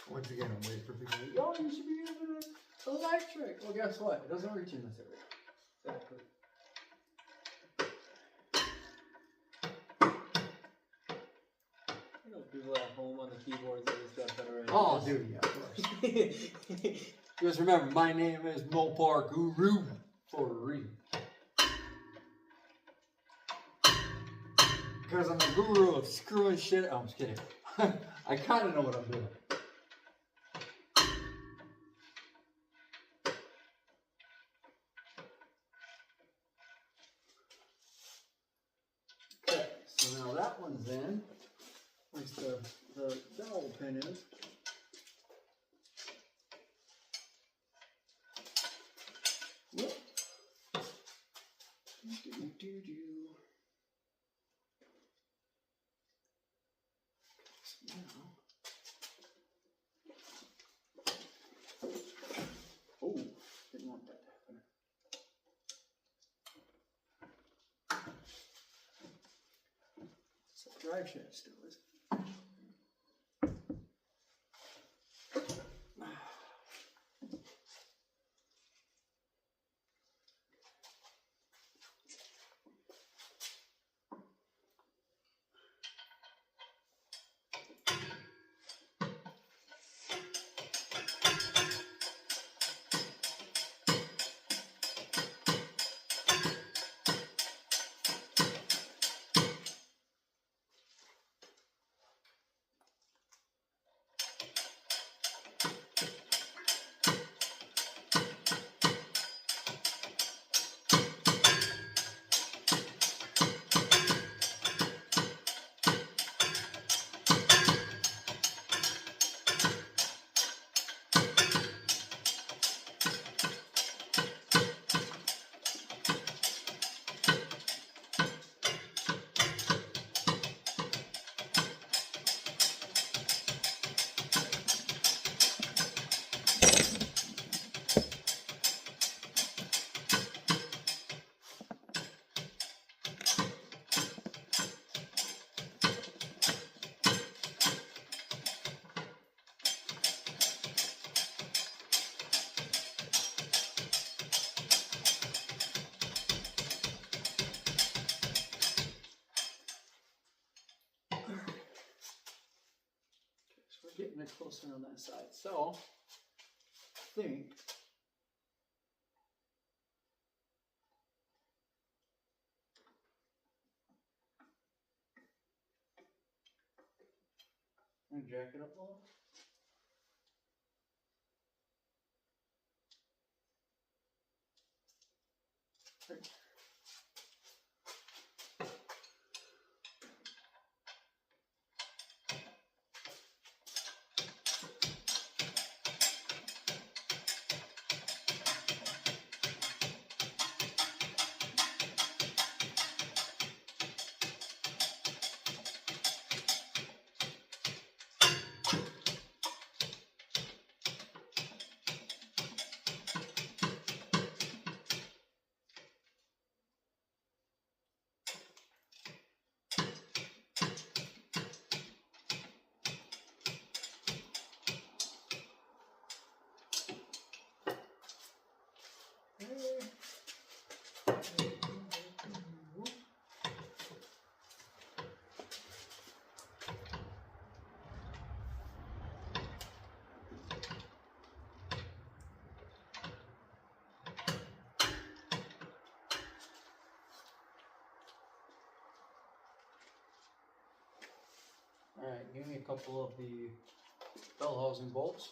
Once again, I'm waiting for people to go, oh, you should be using an electric. Well, guess what? It doesn't reach in this area. Exactly. You know, people at home on the keyboards and stuff that are in Oh, this. dude, yeah, of course. Just remember, my name is Mopar Guru for a reason. Because I'm the guru of screwing shit. Oh, I'm just kidding. I kind of know what I'm doing. Okay, so now that one's in. Where's the dowel pin is. Whoop. Do. Now. Oh, didn't want that to happen. So drive shaft still is. We're getting it closer on that side. So, I think I'm gonna jack it up a little. Right. Give me a couple of the bell housing bolts.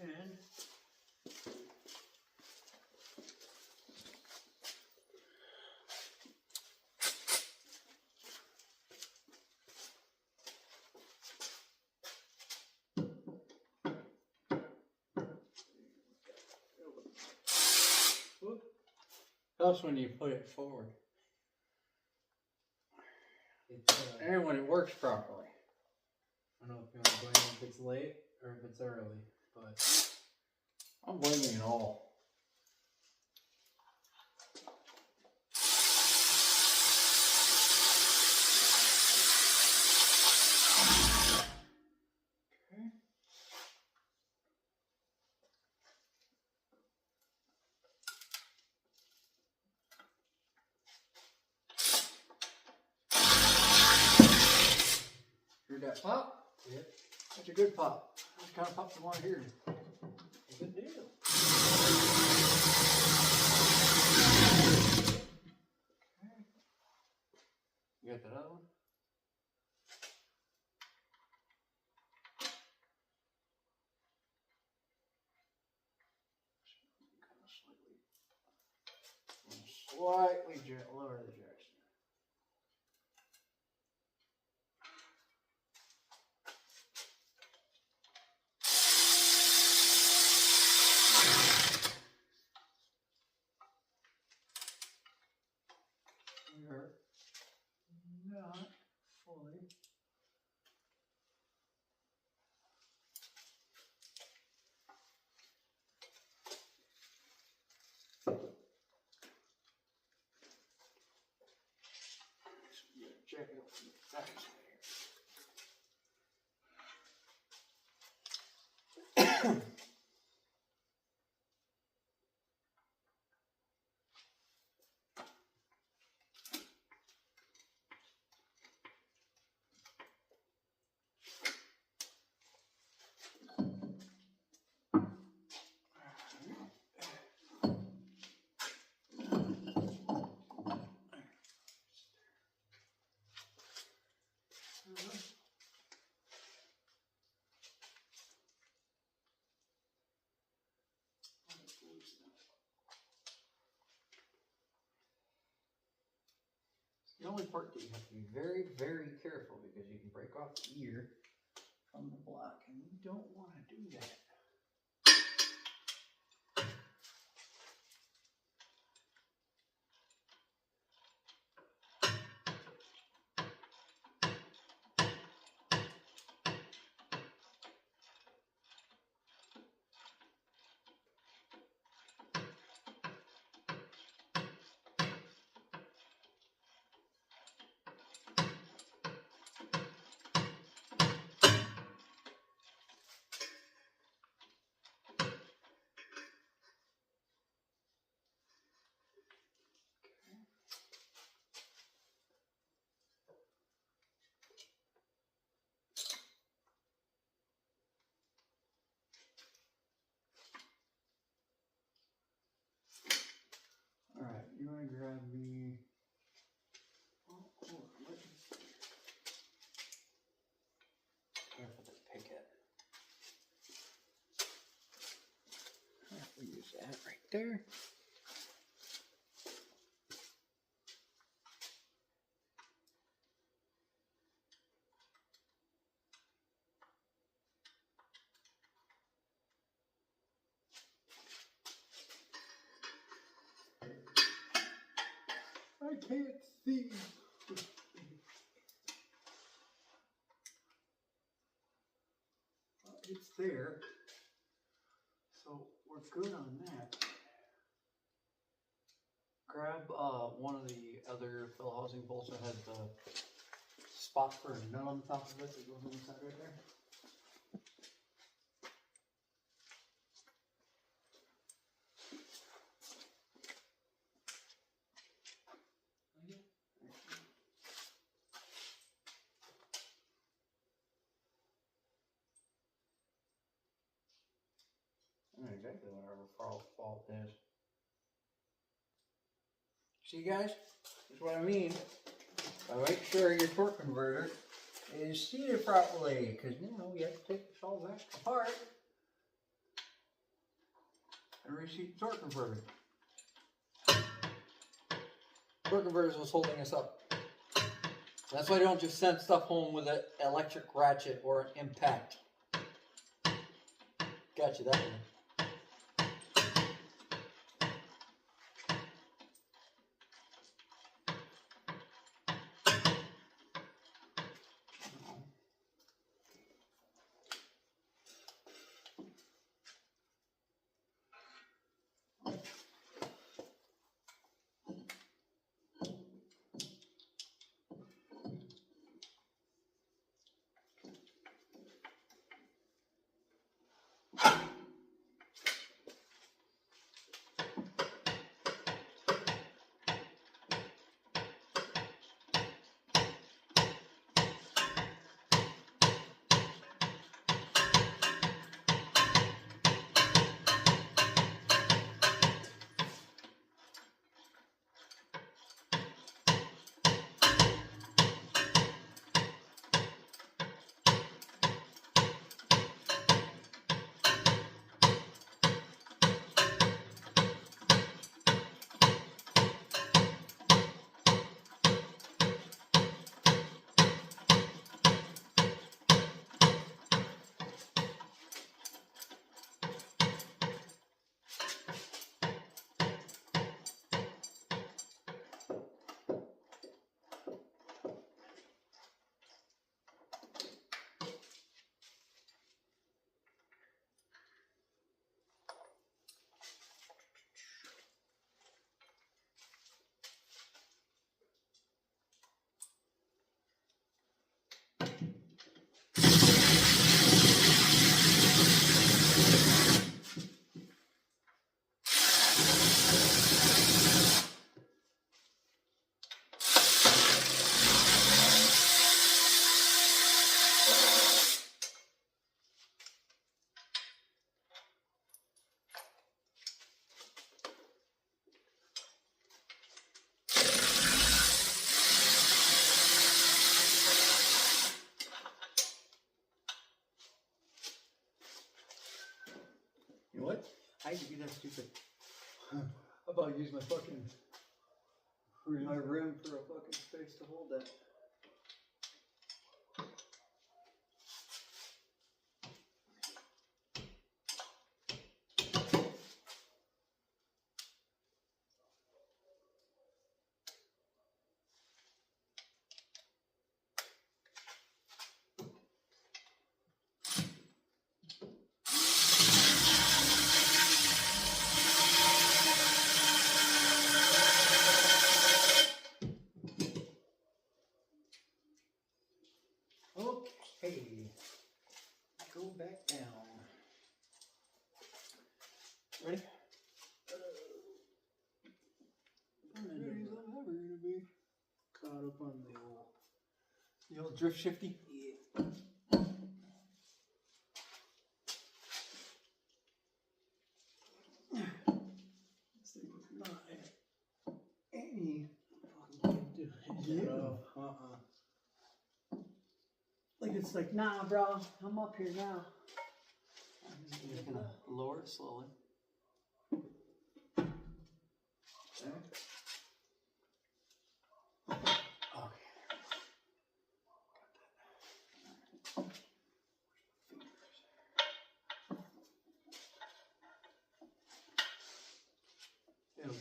And that's when you put it forward. And when it works properly. I don't know if you want to blame if it's late or if it's early, but I'm blaming it all. Heard that pop? Yep. That's a good pop. That's the kind of pop you want to hear. Good deal. You got that other one? Slightly lower the Jackson. We're not fully. Check it out from the back side here. The only part that you have to be very, very careful because you can break off the ear from the block, and you don't want to do that. Alright, you want to grab me. Oh, hold on, let me see. Careful the picket. We'll use that right there. can't see. Well, it's there. So we're good on that. Grab one of the other fill housing bolts that has the spot for a nut on the top of it that goes on the side right there. I know exactly what our fault is. See, guys? That's what I mean. Make sure your torque converter is seated properly, because you know you have to take this all back apart and reseat the torque converter. Torque converter is what's holding us up. That's why I don't just send stuff home with an electric ratchet or an impact. Got you that one. You know what? I hate to be that stupid. How about use my fucking my rim for a fucking space to hold that? Okay, go back down. Ready? I'm never gonna be caught up on The old drift shifty? Yeah. This thing is not any fucking Yeah. Like it's like, nah, bro, I'm up here now. I'm just gonna lower it slowly. Okay. There we go.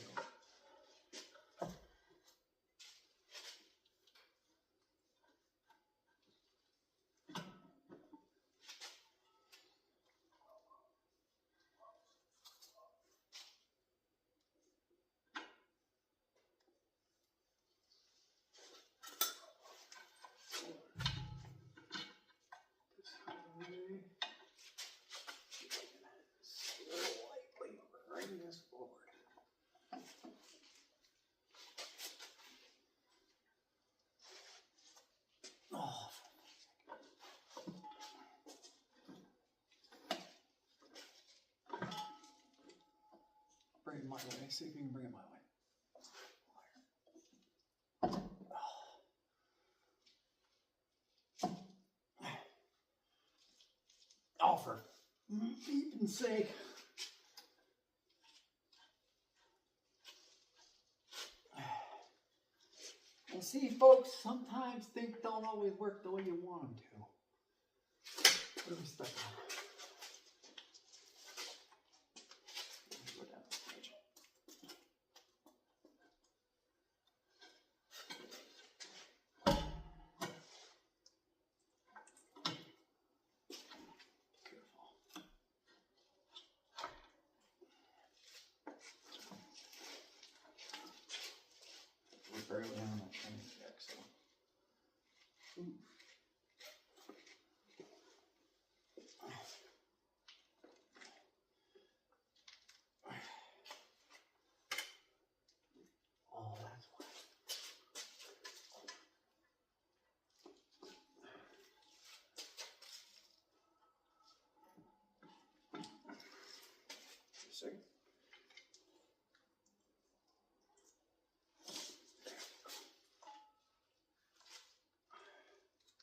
bring it my way. See if you can bring it my way. Oh, for peeping sake. And see, folks, sometimes things don't always work the way you want them to. What are we stuck on? Go down this page. Careful. We're barely on that training deck, so. Ooh. Oh, that's why. See?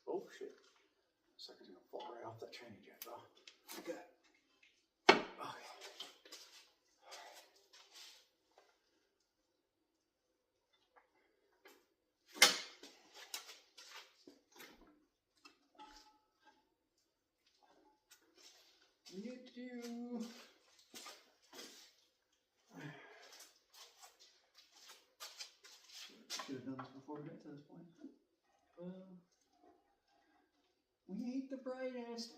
Oh shit. Sucker's gonna fall right off that training jack though. Okay. Okay. You do. Should have done this before we got to this point. Well, we ain't the brightest.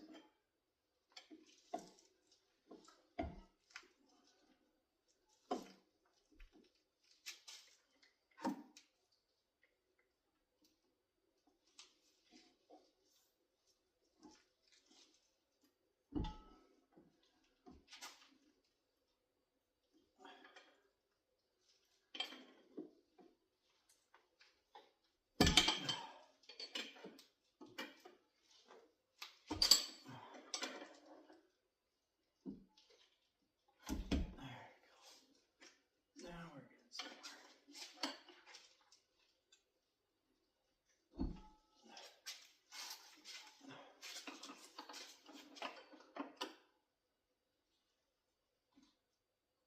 Now we're getting somewhere.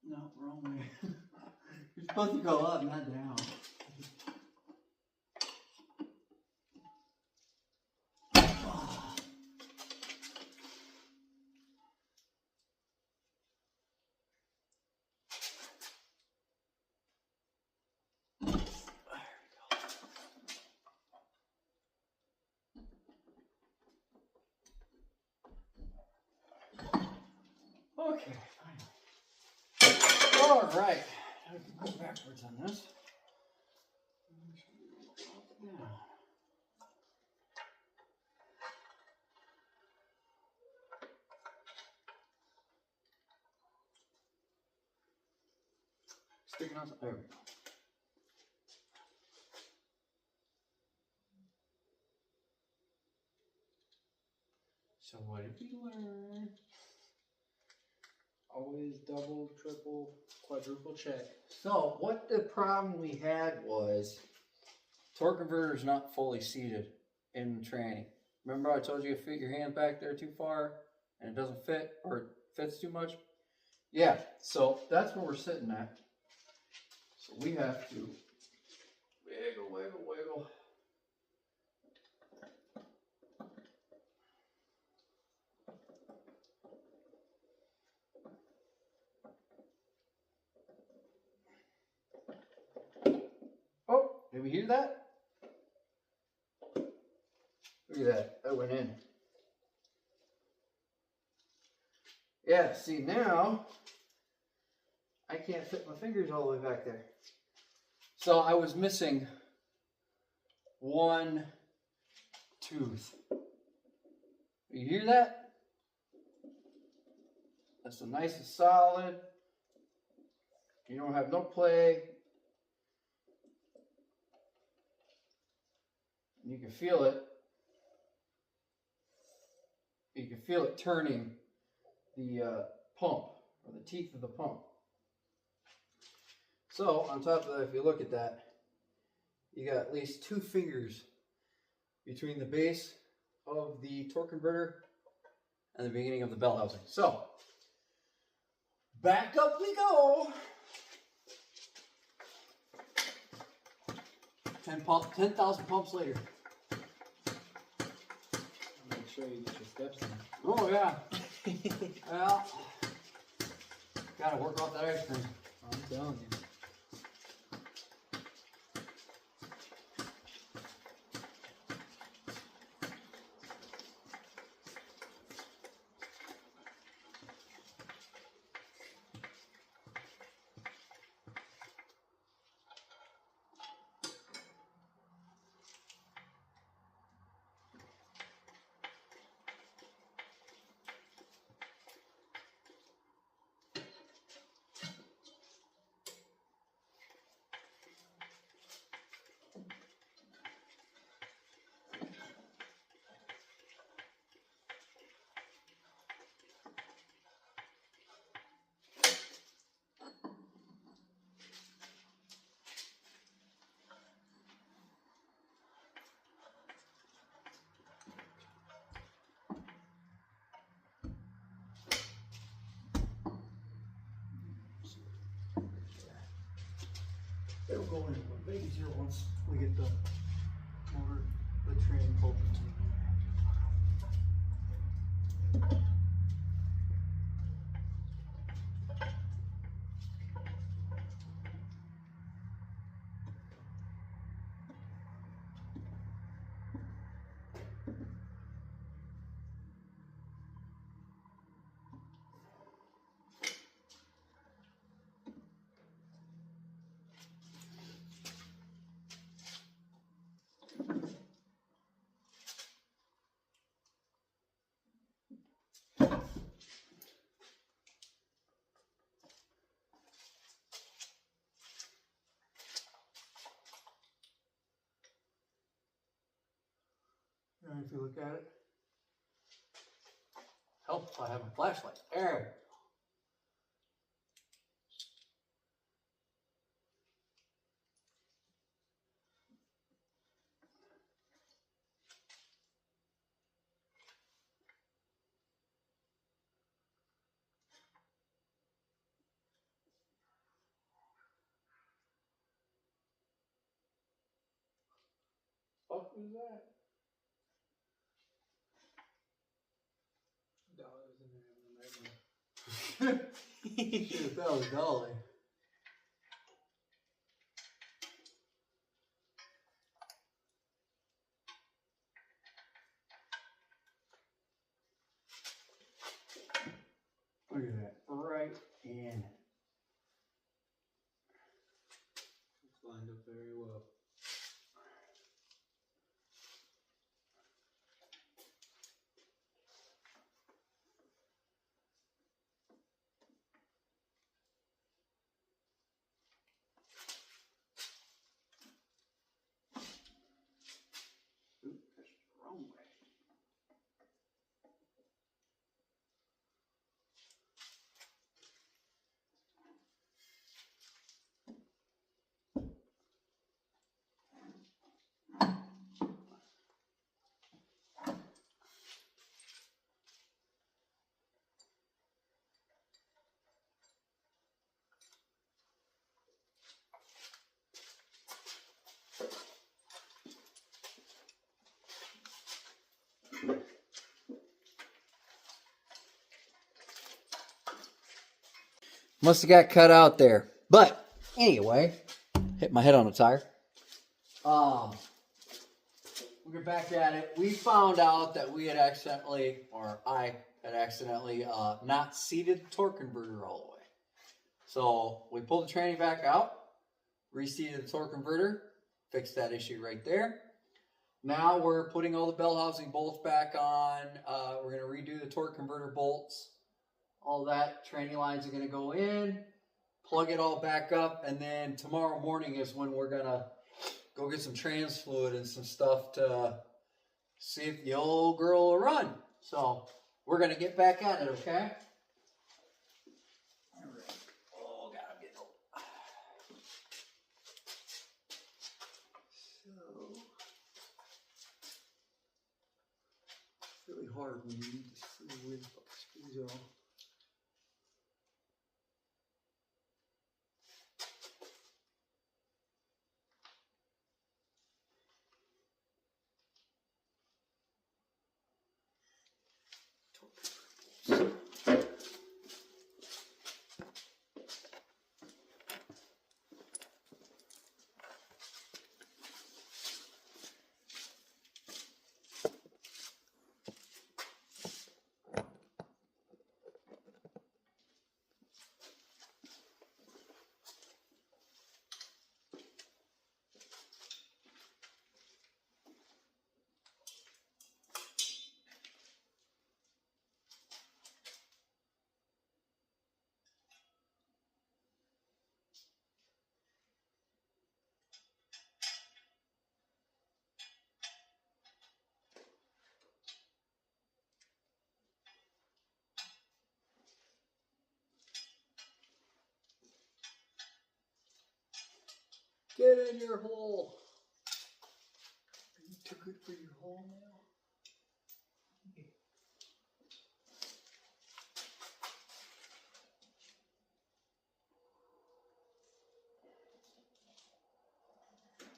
No, wrong way. You're supposed to go up, not down. Okay, finally. All right. I can go backwards on this. Now. Sticking out. There we go. So what did we learn? Always double, triple, quadruple check. So what the problem we had was torque converter is not fully seated in training. Remember I told you to fit your hand back there too far and it doesn't fit or it fits too much? Yeah, so that's where we're sitting at. So we have to wiggle, wiggle, wiggle. Oh, did we hear that? Look at that, that went in. Yeah, see now, I can't fit my fingers all the way back there. So I was missing one tooth. You hear that? That's the nice and solid. You don't have no play. You can feel it. You can feel it turning the pump, or the teeth of the pump. So on top of that, if you look at that, you got at least 2 fingers between the base of the torque converter and the beginning of the bell housing. So back up we go. 10,000 pumps later. Make sure you get your steps in. Oh yeah. Well, gotta work off that ice cream. I'm telling you. It'll go in a bit easier once we get the motor, the train bolted. And if you look at it, Helps I have a flashlight. There. fuck was that? Dollars in there in the magnum. Shit, that was Dolly. Look at that. Right in. It's lined up very well. Oop, that's the wrong way. Must have got cut out there. But anyway, hit my head on a tire. We'll get back at it. We found out that we had accidentally, or I had accidentally, not seated the torque converter all the way. So we pulled the tranny back out, reseated the torque converter, fixed that issue right there. Now we're putting all the bell housing bolts back on. We're going to redo the torque converter bolts. All that tranny lines are going to go in, plug it all back up, and then tomorrow morning is when we're going to go get some trans fluid and some stuff to see if the old girl will run. So we're going to get back at it, okay? All right. Oh, God, I'm getting old. hard when you need to screw in screws off. Get in your hole. Are you too good for your hole now?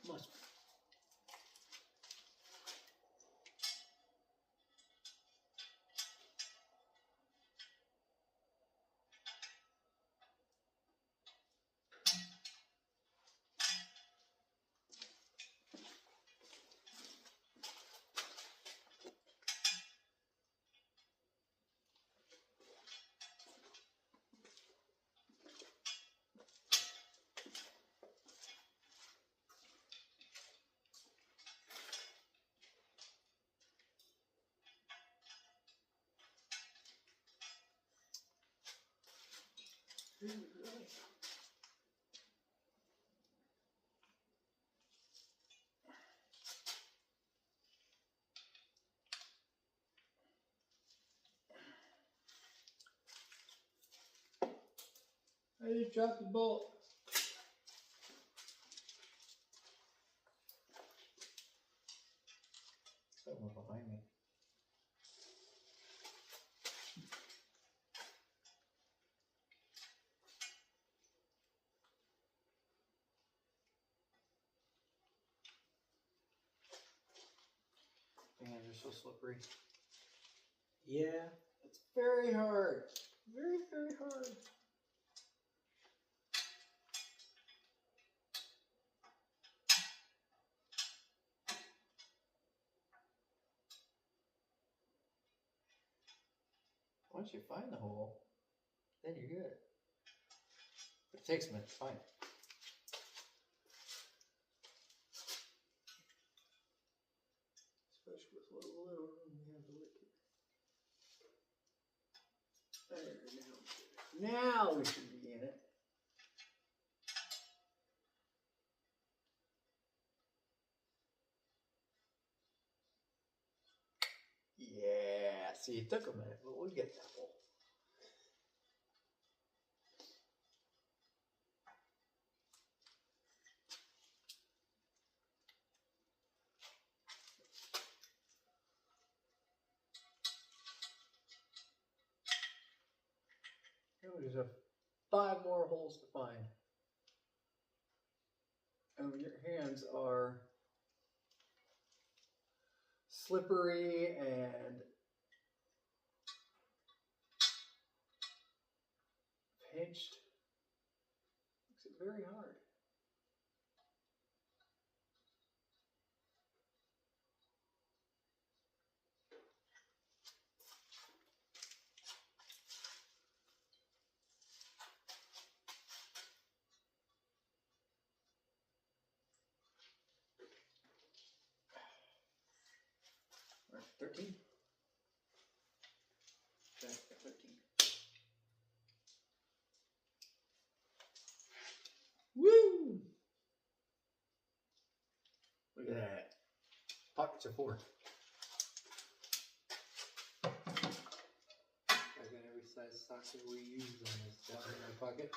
Must be. I just dropped the bolt. Someone behind me. Man, they're so slippery. Yeah. It's very hard. Very, very hard. Once you find the hole, then you're good. But it takes a minute to find it. Especially with what little room we have to lick it. There, now we should be in it. Yeah, see, it took a minute, but we'll get that hole. And we just have 5 more holes to find. And your hands are slippery and pinched. Makes it very hard. All right, 13. Okay, 13. Woo! Look at that. Pockets are 4. I got every size socket we used on this down in my pocket.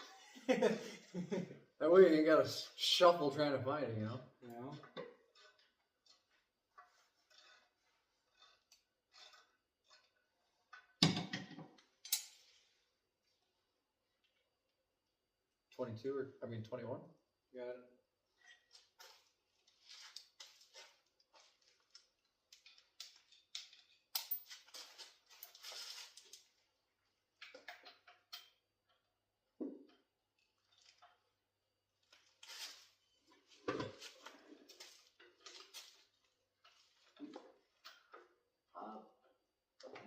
That way you ain't gotta shuffle trying to find it, you know? You know? 22 or, 21. Got it.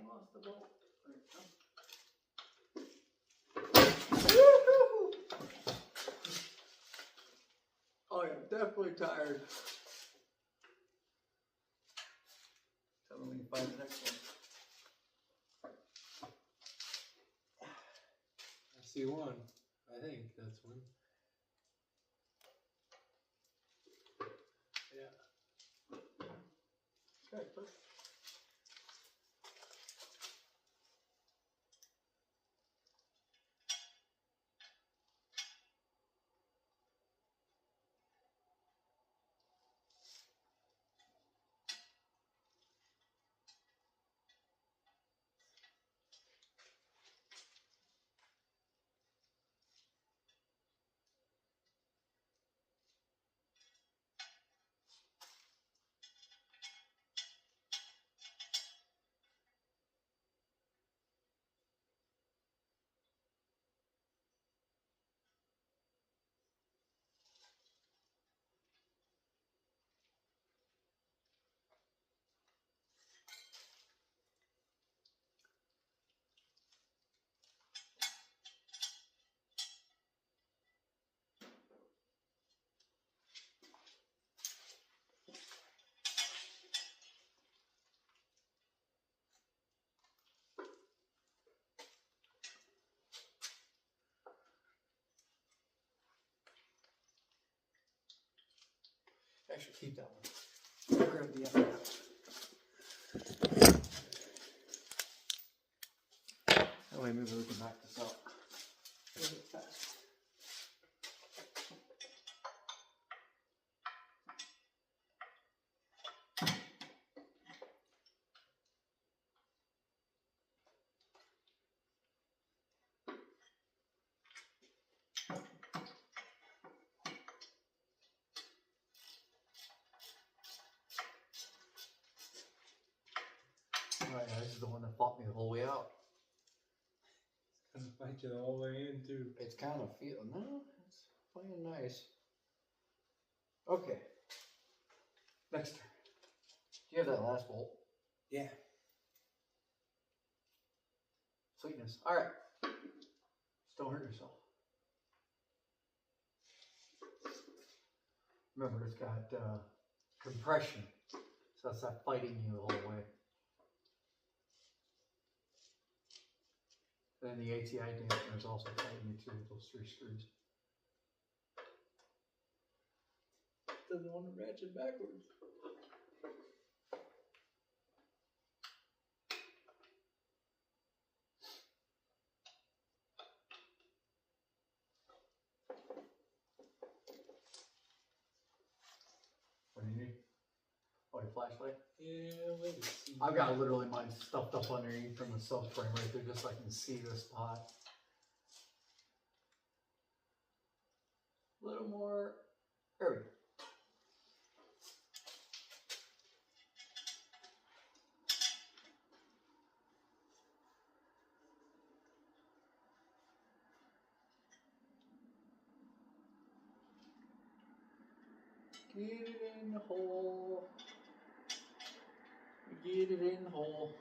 Lost the bolt. Oh, yeah, definitely tired. Tell me when you find the next one. I see one. I think that's one. Yeah. Okay, perfect. I should keep that one. Grab the other one. That way maybe we can back this up a little bit faster. Oh yeah, this is the one that fought me the whole way out. Gonna fight you the whole way in too. It's kind of feeling, no, it's playing nice. Okay. Next turn. Do you have that last bolt? Yeah. Sweetness. All right. Just don't hurt yourself. Remember, it's got compression, so it's not fighting you the whole way. Then the ATI dampener is also fighting you too with those 3 screws. Doesn't want to ratchet backwards. What do you need? Oh, your flashlight? Yeah, wait a see. I've got literally mine stuffed up underneath from the subframe right there just so I can see the spot. A little more. There we go. Get it in the hole. Get it in the hole.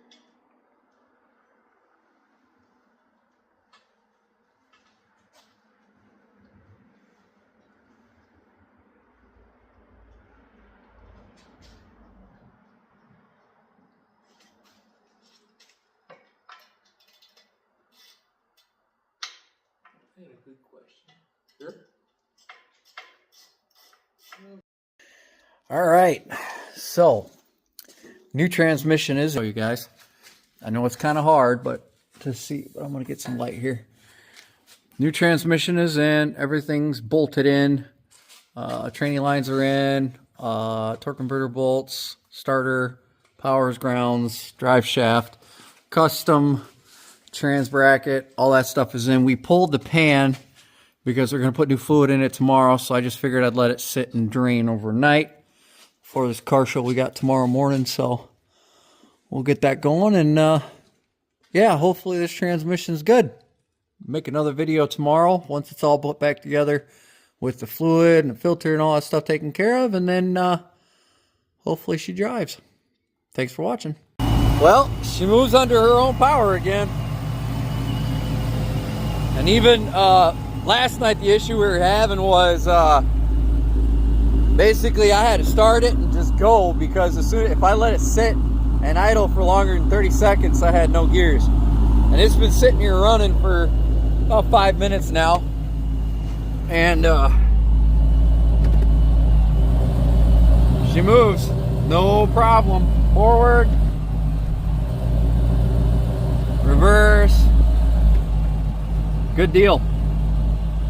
I had a good question. Sure. All right. So, new transmission is, you guys. I know it's kind of hard, but to see, but I'm going to get some light here. New transmission is in. Everything's bolted in. Training lines are in. Torque converter bolts, starter, powers, grounds, drive shaft, custom trans bracket, all that stuff is in. We pulled the pan because they're going to put new fluid in it tomorrow. So I just figured I'd let it sit and drain overnight for this car show we got tomorrow morning. So we'll get that going, and yeah, hopefully this transmission's good. Make another video tomorrow once it's all put back together with the fluid and the filter and all that stuff taken care of, and then hopefully she drives. Thanks for watching. Well, she moves under her own power again. And even last night the issue we were having was basically I had to start it and just go, because if I let it sit and idle for longer than 30 seconds, I had no gears. And it's been sitting here running for about 5 minutes now. And she moves, no problem. Forward, reverse, good deal.